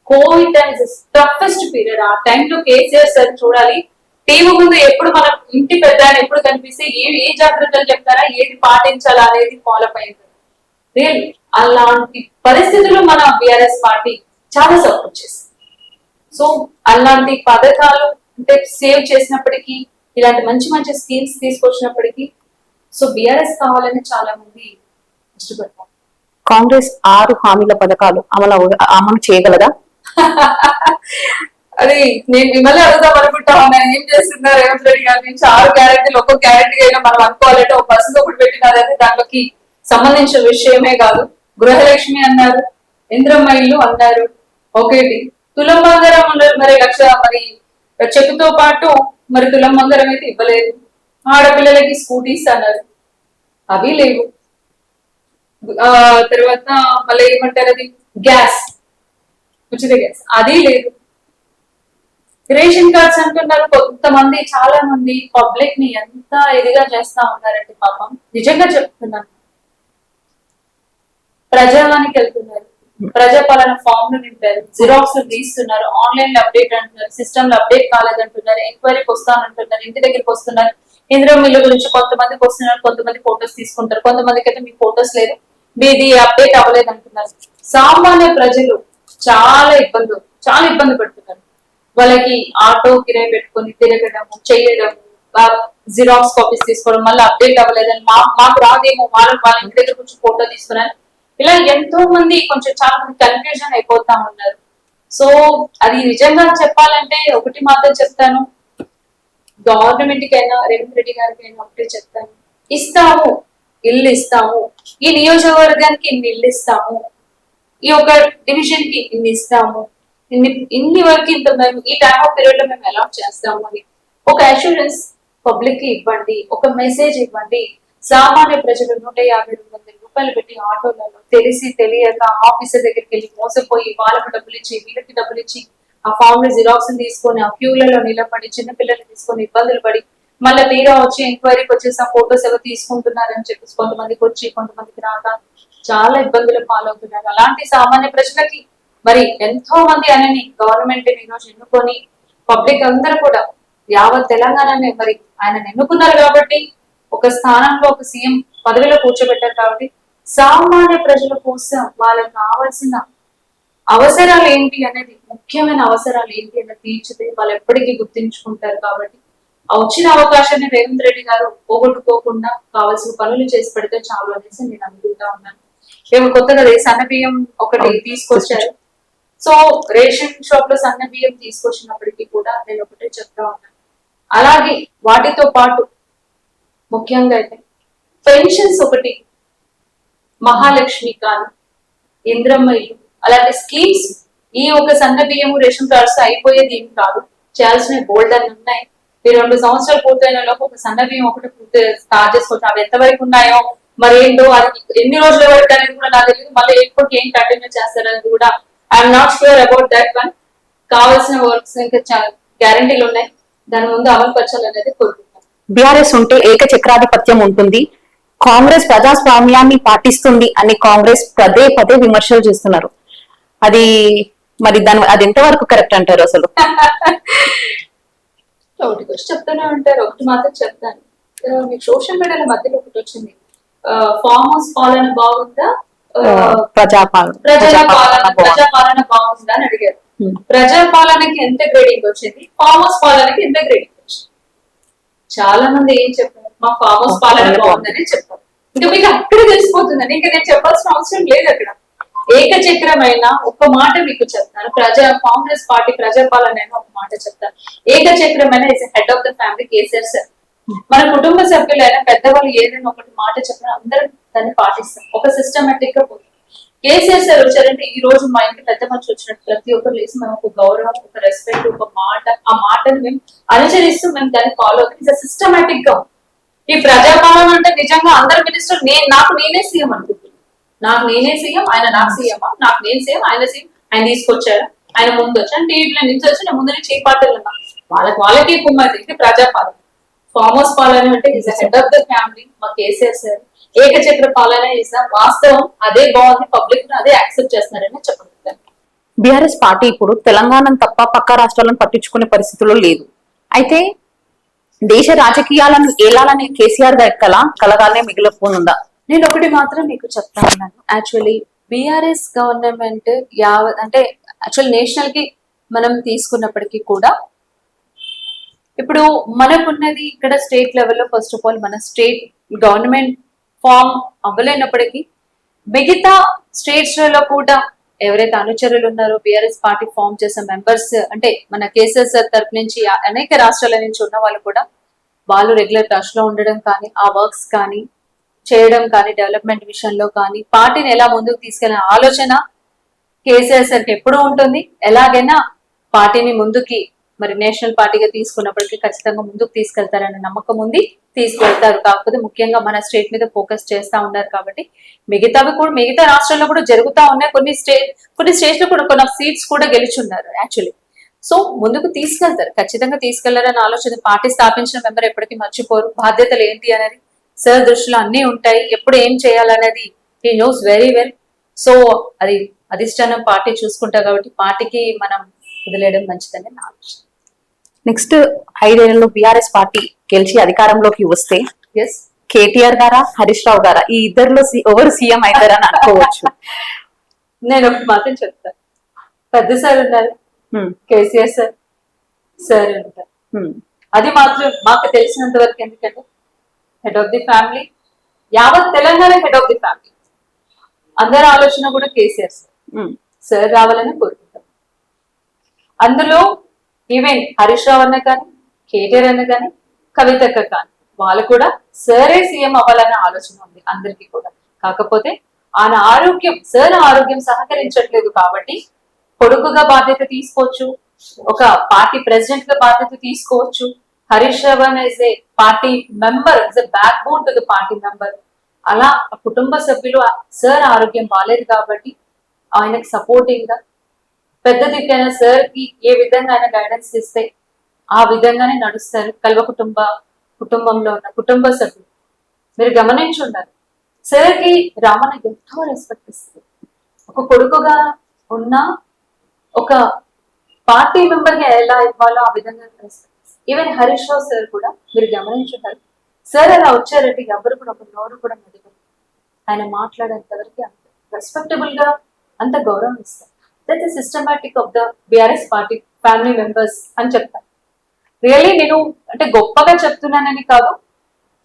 Covid time is toughest period. ఆ టైంలో కేసీఆర్ సార్ చూడాలి, టీవీ ముందు ఎప్పుడు మన ఇంటి పెద్ద ఎప్పుడు కనిపిస్తే ఏ జాగ్రత్తలు చెప్తారా, ఏది పాటించాలా అనేది ఫాలో అయింది. రియల్ అలాంటి పరిస్థితుల్లో మన బీఆర్ఎస్ పార్టీ చాలా సపోర్ట్ చేసింది. సో అలాంటి పథకాలు అంటే సేవ్ చేసినప్పటికీ, ఇలాంటి మంచి మంచి స్కీమ్స్ తీసుకొచ్చినప్పటికీ, సో బీఆర్ఎస్ కావాలని చాలా మంది ఇష్టపడతారు. కాంగ్రెస్ 6 హామీల పథకాలు అమలు చేయగలదా? అది నేను మిమ్మల్ని అడుగుదాం అనుకుంటా ఉన్నాను, ఏం చేస్తున్నారు రేవంత్ రెడ్డి గారి నుంచి 6 గ్యారెంటీలు, ఒక్కొక్క గ్యారెంటీ అయినా మనం అనుకోవాలంటే ఒక బస్సు ఒకటి పెట్టినారంటే దాంట్లోకి సంబంధించిన విషయమే కాదు. గృహలక్ష్మి అన్నారు, ఇంద్రమ్మ ఇల్లు అన్నారు, ఒకటి తులం బంగారం మరి మరి చెక్కుతో పాటు మరి తులం బంగారం అయితే ఇవ్వలేదు. ఆడపిల్లలకి స్కూటీస్ అన్నారు, అవి లేవు. తర్వాత మళ్ళీ ఏమంటారు, అది గ్యాస్, ఉచిత గ్యాస్, అది లేదు. రేషన్ కార్డ్స్ అంటున్నారు. కొంతమంది, చాలా మంది పబ్లిక్ ని ఎంత ఇదిగా చేస్తా ఉన్నారంటే పాపం, నిజంగా చెప్తున్నాను. ప్రజావానికి వెళ్తున్నారు, ప్రజాపాలన ఫామ్ ను నింపారు, జిరాక్స్ తీస్తున్నారు, ఆన్లైన్ లో అప్డేట్ అంటున్నారు, సిస్టమ్ లో అప్డేట్ కాలేదంటున్నారు, ఎంక్వైరీకి వస్తానంటున్నారు, ఇంటి దగ్గరికి వస్తున్నారు. ఇందిరా మిల్లు గురించి కొంతమందికి వస్తున్నారు, కొంతమంది ఫోటోస్ తీసుకుంటారు, కొంతమందికి అయితే మీ ఫోటోస్ లేదు, మీది అప్డేట్ అవ్వలేదు అంటున్నారు. సామాన్య ప్రజలు చాలా ఇబ్బంది పడుతున్నారు. వాళ్ళకి ఆటో కిరాయి పెట్టుకొని తిరగడము, చేయడము, జిరాక్స్ కాపీస్ తీసుకోవడం, మళ్ళీ అప్డేట్ అవ్వలేదని మాకు రాదేమో, వాళ్ళ ఇంటి దగ్గర కొంచెం ఫోటో తీసుకున్నారు. ఇలా ఎంతో మంది చాలా మంది కన్ఫ్యూజన్ అయిపోతా ఉన్నారు. సో అది నిజంగా చెప్పాలంటే ఒకటి మాత్రం చెప్తాను, గవర్నమెంట్ కైనా రేవంత్ రెడ్డి గారికి అయినా ఒకటే చెప్తాను, ఇస్తాము, ఇల్లు ఇస్తాము, ఈ నియోజకవర్గానికి ఇన్ని ఇల్లు ఇస్తాము, ఈ ఒక డివిజన్ కి ఇన్ని ఇస్తాము, ఇన్ని వరకు ఇంత మేము ఈ టైమ్ ఆఫ్ పీరియడ్ లో మేము అలాట్ చేస్తాము అని ఒక అష్యూరెన్స్ పబ్లిక్ కి ఇవ్వండి, ఒక మెసేజ్ ఇవ్వండి. సామాన్య ప్రజలు 150-200 రూపాయలు పెట్టి ఆటోలలో తెలిసి తెలియక ఆఫీసర్ దగ్గరికి వెళ్ళి మోసపోయి వాళ్ళకు డబ్బులు ఇచ్చి వీళ్ళకి డబ్బులు ఇచ్చి ఆ ఫామ్ లో జిరాక్స్ తీసుకొని ఆ క్యూలలో నిలబడి చిన్నపిల్లలు తీసుకొని ఇబ్బందులు పడి మళ్ళీ తీరా వచ్చి ఎంక్వైరీకి వచ్చేసి ఆ ఫోటోస్ ఎవరు తీసుకుంటున్నారని చెప్పేసి కొంతమందికి వచ్చి కొంతమందికి రాక చాలా ఇబ్బందులు పాలవుతున్నారు. అలాంటి సామాన్య ప్రజలకి మరి ఎంతో మంది ఆయనని గవర్నమెంట్ ఈరోజు ఎన్నుకొని పబ్లిక్ అందరూ కూడా యావత్ తెలంగాణని మరి ఆయన ఎన్నుకున్నారు కాబట్టి, ఒక స్థానంలో ఒక సీఎం పదవిలో కూర్చోబెట్టారు కాబట్టి, సామాన్య ప్రజల కోసం వాళ్ళకి కావాల్సిన అవసరాలు ఏంటి అనేది, ముఖ్యమైన అవసరాలు ఏంటి అనేది తీర్చితే వాళ్ళు ఎప్పటికీ గుర్తించుకుంటారు. కాబట్టి ఆ వచ్చిన అవకాశాన్ని రేవంత్ రెడ్డి గారు పోగొట్టుకోకుండా కావాల్సిన పనులు చేసి పెడితే చాలు అనేసి నేను అనుకుంటా ఉన్నాను. మేము కొత్తగా సన్న బియ్యం ఒకటి తీసుకొచ్చారు. సో రేషన్ షాప్ లో సన్న బియ్యం తీసుకొచ్చినప్పటికీ కూడా నేను ఒకటే చెప్తా ఉన్నాను, అలాగే వాటితో పాటు ముఖ్యంగా అయితే పెన్షన్స్ ఒకటి, మహాలక్ష్మి కానీ, ఇంద్రమ్మ ఇల్లు, అలాంటి స్కీమ్స్ ఈ ఒక సన్న బియ్యము రేషన్ కార్డ్స్ అయిపోయేది ఏం కాదు, చేయాల్సిన బోల్డ్ అని ఉన్నాయి. ఈ 2 సంవత్సరాలు పూర్తయిన లోపు ఒక సన్న బియ్యం ఒకటి స్టార్ట్ చేసుకోవచ్చు. అవి ఎంతవరకు ఉన్నాయో మరి ఏంటో, అది ఎన్ని రోజుల వరకు అనేది కూడా నాకు తెలియదు. మళ్ళీ ఎప్పటికి ఏం కంటిన్యూ చేస్తారనేది కూడా I'm not sure about that one. కావాల్సిన వర్క్స్ ఇంకా గ్యారంటీలు ఉన్నాయి, దాని ముందు అమలు పరచాలనేది కోరుకుంటాను. బీఆర్ఎస్ ఉంటే ఏకచక్రాధిపత్యం ఉంటుంది, కాంగ్రెస్ ప్రజాస్వామ్యాన్ని పాటిస్తుంది అని కాంగ్రెస్ పదే విమర్శలు చేస్తున్నారు. అది మరి అది ఎంతవరకు కరెక్ట్ అంటారు అసలు? ఒకటి వచ్చి చెప్తూనే ఉంటారు, ఒకటి మాత్రం చెప్తాను. మీకు సోషల్ మీడియాల మధ్యలో ఒకటి వచ్చింది, ఫామ్ హౌస్ పాలన బాగుందా ప్రజాపాలన ప్రజాపాలన బాగుందా అని అడిగారు. Hmm. ప్రజాపాలనకి ఎంత గ్రేడింగ్ వచ్చింది, ఫామ్ హౌస్ పాలనకి ఎంత గ్రేడింగ్ వచ్చింది? చాలా మంది ఏం చెప్పారు, మా ఫామ్ హౌస్ పాలన బాగుందని చెప్పారు. ఇంకా మీకు అక్కడ తెలిసిపోతుందని ఇంకా నేను చెప్పాల్సిన అవసరం లేదు. అక్కడ ఏకచక్రమైన ఒక మాట మీకు చెప్తాను. కాంగ్రెస్ పార్టీ ప్రజాపాలన అయినా ఒక మాట చెప్తాను. ఏకచక్రమైన is head of the family KCR sir. మన కుటుంబ సభ్యులైనా పెద్దవాళ్ళు ఏదైనా ఒకటి మాట చెప్పినా అందరం దాన్ని పాటిస్తాం. ఒక సిస్టమేటిక్ గా పోతుంది. కేసీఆర్ సార్ వచ్చారంటే ఈ రోజు మా ఇంటి పెద్ద మనిషి వచ్చినట్టు ప్రతి ఒక్కరు లేసి మనం ఒక గౌరవం, ఒక రెస్పెక్ట్, ఒక మాట, ఆ మాటను మేము అనుసరిస్తూ మేము దాన్ని ఫాలో అవుతాం. సిస్టమేటిక్ గా ఈ ప్రజాపాలన అంటే నిజంగా అందరు మినిస్టర్ నాకు నేనే సీఎం అనుకుంటున్నాను. నాకు నేనే సీఎం, ఆయన నాకు సీఎం, నాకు నేను సీఎం, ఆయన సీఎం, ఆయన తీసుకొచ్చారు, ఆయన ముందు వచ్చాను, టీవీలో నుంచి వచ్చి నేను ముందు నుంచి ఏ పార్టీలు ఉన్నా వాళ్ళకి కుమ్మది. ఇది ప్రజాపాలన. ఫామ్ హౌస్ పాలన అంటే is head of the family మా కేసీఆర్ సార్. ఏకచక్ర పాలన ఇస్ వాస్తవం, అదే బాగుంది, పబ్లిక్ అదే యాక్సెప్ట్ చేస్తున్నారని చెప్పగలుగుతాను. బీఆర్ఎస్ పార్టీ ఇప్పుడు తెలంగాణను తప్ప పక్క రాష్ట్రాలను పట్టించుకునే పరిస్థితుల్లో లేదు. అయితే దేశ రాజకీయాలను ఏలాలని కేసీఆర్ గారి కలగానే మిగిలిపోనుందా? నేను ఒకటి మాత్రం మీకు చెప్తా ఉన్నాను. యాక్చువల్లీ బీఆర్ఎస్ గవర్నమెంట్ అంటే యాక్చువల్ నేషనల్ కి మనం తీసుకున్నప్పటికీ కూడా ఇప్పుడు మనకున్నది ఇక్కడ స్టేట్ లెవెల్లో ఫస్ట్ ఆఫ్ ఆల్ మన స్టేట్ గవర్నమెంట్ ఫామ్ అవ్వలేనప్పటికీ మిగతా స్టేట్స్ లో కూడా ఎవరైతే అనుచరులు ఉన్నారో బీఆర్ఎస్ పార్టీ ఫామ్ చేసే మెంబర్స్ అంటే మన కేసీఆర్ సార్ తరపు నుంచి అనేక రాష్ట్రాల నుంచి ఉన్న వాళ్ళు కూడా వాళ్ళు రెగ్యులర్ టచ్ లో ఉండడం కానీ, ఆ వర్క్స్ కానీ చేయడం కానీ, డెవలప్మెంట్ విషయంలో కానీ పార్టీని ఎలా ముందుకు తీసుకెళ్లిన ఆలోచన కేసీఆర్ సార్కి ఎప్పుడూ ఉంటుంది. ఎలాగైనా పార్టీని ముందుకి మరి నేషనల్ పార్టీగా తీసుకున్నప్పటికీ ఖచ్చితంగా ముందుకు తీసుకెళ్తారనే నమ్మకం ఉంది, తీసుకెళ్తారు. కాకపోతే ముఖ్యంగా మన స్టేట్ మీద ఫోకస్ చేస్తా ఉన్నారు కాబట్టి మిగతావి కూడా మిగతా రాష్ట్రాల్లో కూడా జరుగుతా ఉన్నాయి. కొన్ని స్టేట్స్ లో కూడా కొన్ని సీట్స్ కూడా గెలుచున్నారు యాక్చువల్లీ. సో ముందుకు తీసుకెళ్తారు, ఖచ్చితంగా తీసుకెళ్లారని ఆలోచన. పార్టీ స్థాపించిన మెంబర్ ఎప్పటికీ మర్చిపోరు. బాధ్యతలు ఏంటి అనేది సార్ దృష్టిలో అన్ని ఉంటాయి. ఎప్పుడు ఏం చేయాలనేది he knows very well. So అది అధిష్టానం పార్టీ చూసుకుంటారు కాబట్టి పార్టీకి మనం వదిలేయడం మంచిదని నా ఆలోచన. నెక్స్ట్ 5 ఏళ్లలో బీఆర్ఎస్ పార్టీ గెలిచి అధికారంలోకి వస్తే ఎస్, కేటీఆర్ గారా, హరీష్ రావు గారా, ఈ ఇద్దరిలో ఎవరు సీఎం అవుతారని అనుకోవచ్చు? నేను ఒకటి మాత్రం చెప్తాను. పెద్ద సార్ ఉన్నారు, కేసీఆర్ సార్, సార్ ఉంటారు. అది మాత్రం మాకు తెలిసినంత వరకు. ఎందుకంటే హెడ్ ఆఫ్ ది ఫ్యామిలీ, యావత్ Telangana head of the family. అందరి ఆలోచన కూడా కేసీఆర్ సార్ రావాలని కోరుకుంటాం. అందులో ఈవెన్ హరీష్ రావు అన్న కానీ, కేటీఆర్ అన్న కానీ, కవితక్క కానీ వాళ్ళు కూడా సరే సీఎం అవ్వాలనే ఆలోచన ఉంది అందరికీ కూడా. కాకపోతే ఆయన సార్ ఆరోగ్యం సహకరించట్లేదు కాబట్టి కొడుకుగా బాధ్యత తీసుకోవచ్చు, ఒక పార్టీ ప్రెసిడెంట్ గా బాధ్యత తీసుకోవచ్చు. Harish Rao is a party member, is a backbone to the party member. అలా కుటుంబ సభ్యులు సార్ ఆరోగ్యం బాగాలేదు కాబట్టి ఆయనకి సపోర్టింగ్ గా పెద్ద దిక్కైన సార్ కి ఏ విధంగా ఆయన గైడెన్స్ ఇస్తే ఆ విధంగానే నడుస్తారు. కుటుంబంలో ఉన్న కుటుంబ సభ్యులు మీరు గమనించి ఉన్నారు, సార్ కి రామన్న ఎంతో రెస్పెక్ట్ ఇస్తారు. ఒక కొడుకుగా ఉన్న ఒక పార్టీ మెంబర్ గా ఎలా ఇవ్వాలో ఆ విధంగా రెస్పెక్ట్ ఇస్తారు. ఈవెన్ హరీష్ రావు సార్ కూడా మీరు గమనించుంటారు, సార్ అలా వచ్చారంటే ఎవరు కూడా ఒక నోరు కూడా మెదగరు. ఆయన మాట్లాడేంత వరకు అంత రెస్పెక్టబుల్ గా అంత గౌరవం ఇస్తారు. That is systematic of the BRS party family members అని చెప్తాను. రియల్లీ నేను అంటే గొప్పగా చెప్తున్నానని కాదు,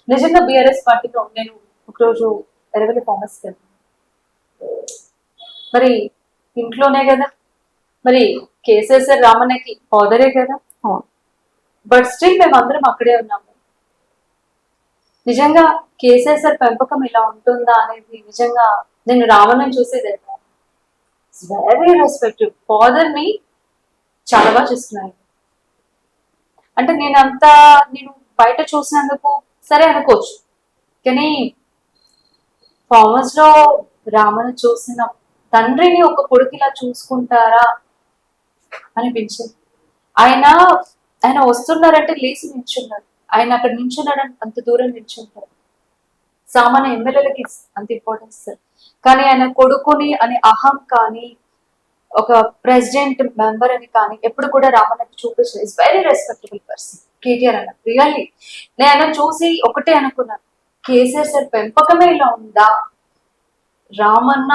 నిజంగా బీఆర్ఎస్ పార్టీలో నేను ఒకరోజు ఎరవలి ఫార్మర్స్కి వెళ్తాను. మరి ఇంట్లోనే కదా, మరి కేసీఆర్ సార్ రామన్నకి ఫాదరే కదా, బట్ స్టిల్ మేము అందరం అక్కడే ఉన్నాము. నిజంగా కేసీఆర్ సార్ పెంపకం ఇలా ఉంటుందా అనేది నిజంగా నేను రామన్నని చూసేది వెరీ రెస్పెక్టివ్. ఫాదర్ ని చాలా బాగా చూస్తున్నాను. అంటే నేను బయట చూసినందుకు సరే అనుకోవచ్చు, కానీ ఫార్మర్స్ లో రామను చూసిన తండ్రిని ఒక కొడుకులా చూసుకుంటారా అనిపించింది. ఆయన వస్తున్నారంటే లేచి నిల్చున్నారు. ఆయన అక్కడ నిల్చున్నాడని అంత దూరం నిల్చుంటారు. సామాన్య ఎమ్మెల్యేలకి అంత ఇంపార్టెన్స్ సార్. కానీ ఆయన కొడుకుని అని అహం కానీ, ఒక ప్రెసిడెంట్ మెంబర్ అని కానీ ఎప్పుడు కూడా రామన్నకి చూపించారు. Is very respectable person KTR అన్న. రియల్లీ నేను చూసి ఒకటే అనుకున్నాను, కేసీఆర్ సార్ పెంపకమే ఇలా ఉందా, రామన్న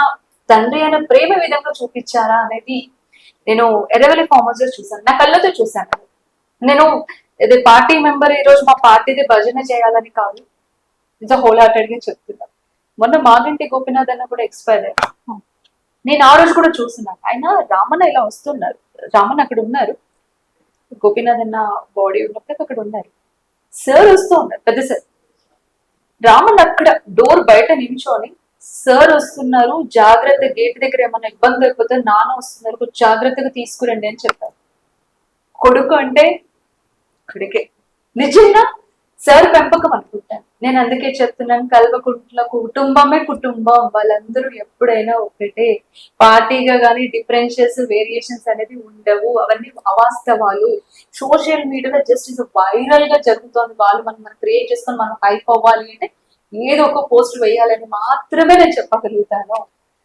తండ్రి అయిన ప్రేమ ఏ విధంగా చూపించారా అనేది నేను ఎర్రవెల్లి ఫామ్ హౌస్ లో చూసాను, నా కళ్ళతో చూసాను. నేను ఇది పార్టీ మెంబర్, ఈ రోజు మా పార్టీది భజన చేయాలని కాదు, నిజం హోల్ హార్టెడ్ గా చెప్తున్నా. మొన్న మాగంటి గోపినాథ్ అన్న కూడా ఎక్స్పైర్ అయ్యారు. నేను ఆ రోజు కూడా చూస్తున్నాను. ఆయన రామన్న ఇలా వస్తున్నారు, రామన్న అక్కడ ఉన్నారు, గోపినాథ్ అన్న బాడీ ఉన్నప్పుడు అక్కడ ఉన్నారు, సార్ వస్తూ ఉన్నారు, పెద్ద సార్. రామన్ అక్కడ డోర్ బయట నించోని సార్ వస్తున్నారు, జాగ్రత్త, గేట్ దగ్గర ఏమైనా ఇబ్బంది అయిపోతే నాన్న వస్తున్నారు, కొంచెం జాగ్రత్తగా తీసుకురండి అని చెప్పారు. కొడుకు అంటే కొడుకే, నిజంగా సార్ పెంపకం అనుకుంటాను. నేను అందుకే చెప్తున్నాను, కల్వకుంట్ల కుటుంబమే కుటుంబం, వాళ్ళందరూ ఎప్పుడైనా ఒకటే. పార్టీగా కానీ డిఫరెన్షియస్ వేరియేషన్స్ అనేది ఉండవు, అవన్నీ అవాస్తవాలు. సోషల్ మీడియాలో జస్ట్ ఇది వైరల్ గా జరుగుతుంది, వాళ్ళు మనం క్రియేట్ చేసుకొని మనం హైప్ అవ్వాలి అంటే ఏదో ఒక పోస్ట్ వేయాలని మాత్రమే నేను చెప్పగలుగుతాను.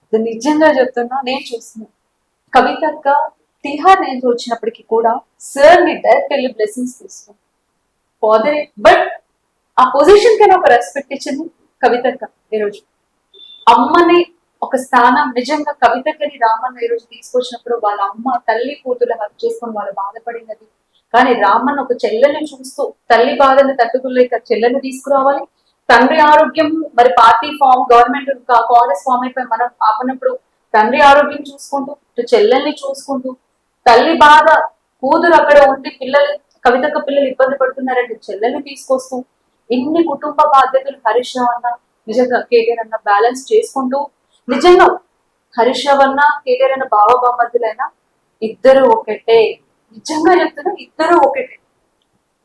ఇది నిజంగా చెప్తున్నా, నేను చూస్తున్నాను. కవితక్క తిహార్ నుంచి వచ్చినప్పటికీ కూడా సార్ ని డైరెక్ట్ వెళ్ళి బ్లెస్సింగ్స్ తీసుకున్నాను ఫాదర్. బట్ ఆ పొజిషన్ కైనా ఒక రెస్పెక్ట్ ఇచ్చింది కవితక్క. ఈరోజు అమ్మని ఒక స్థానం, నిజంగా కవితక్కని రామన్న ఈరోజు తీసుకొచ్చినప్పుడు వాళ్ళ అమ్మ తల్లి కూతురు వర్క్ చేసుకొని వాళ్ళు బాధపడినది, కానీ రామన్న ఒక చెల్లెని చూస్తూ తల్లి బాధని తట్టుకోలేక చెల్లెని తీసుకురావాలి. తండ్రి ఆరోగ్యం, మరి party form, government Congress form అయిపోయి మనం ఆపనప్పుడు తండ్రి ఆరోగ్యం చూసుకుంటూ, చెల్లెల్ని చూసుకుంటూ, తల్లి బాధ, కూతురు అక్కడ ఉండి పిల్లలు, కవితక్క పిల్లలు ఇబ్బంది పడుతున్నారంటే చెల్లెల్ని తీసుకొస్తూ, ఇన్ని కుటుంబ బాధ్యతలు హరీష్ రావు అన్న, నిజంగా కేటీఆర్ అన్న బ్యాలెన్స్ చేసుకుంటూ, నిజంగా హరీష్ రావు అన్న కేటీఆర్ అన్న బావ బామ్మర్దులైనా ఇద్దరు ఒకటే. నిజంగా చెప్తున్నా, ఇద్దరు ఒకటే.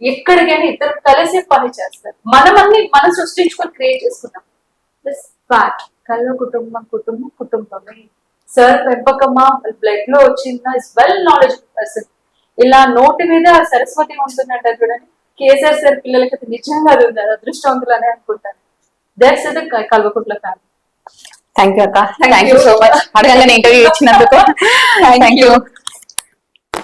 ఎక్కడికైనా ఇద్దరు కలిసి పని చేస్తారు. మనం సృష్టించుకొని క్రియేట్ చేసుకున్నాం. ఫ్యాక్ట్, కళ్ళ కుటుంబం కుటుంబం కుటుంబమే. సార్ పెంపకమా బ్లడ్ లో వచ్చిందా, ఇస్ వెల్ నాలెడ్జ్ పర్సన్. ఇలా నోటి మీద సరస్వతి ఉంటుందంట చూడండి, కేసీఆర్ సార్ పిల్లలకి నిజంగా అది ఉంది, అది అదృష్టవంతులనే అనుకుంటాను. That's the Kalvakuntla family. Thank you అక్క, థ్యాంక్ యూ సో మచ్ అడగంగానే ఇంటర్వ్యూ ఇచ్చినందుకు. Thank you.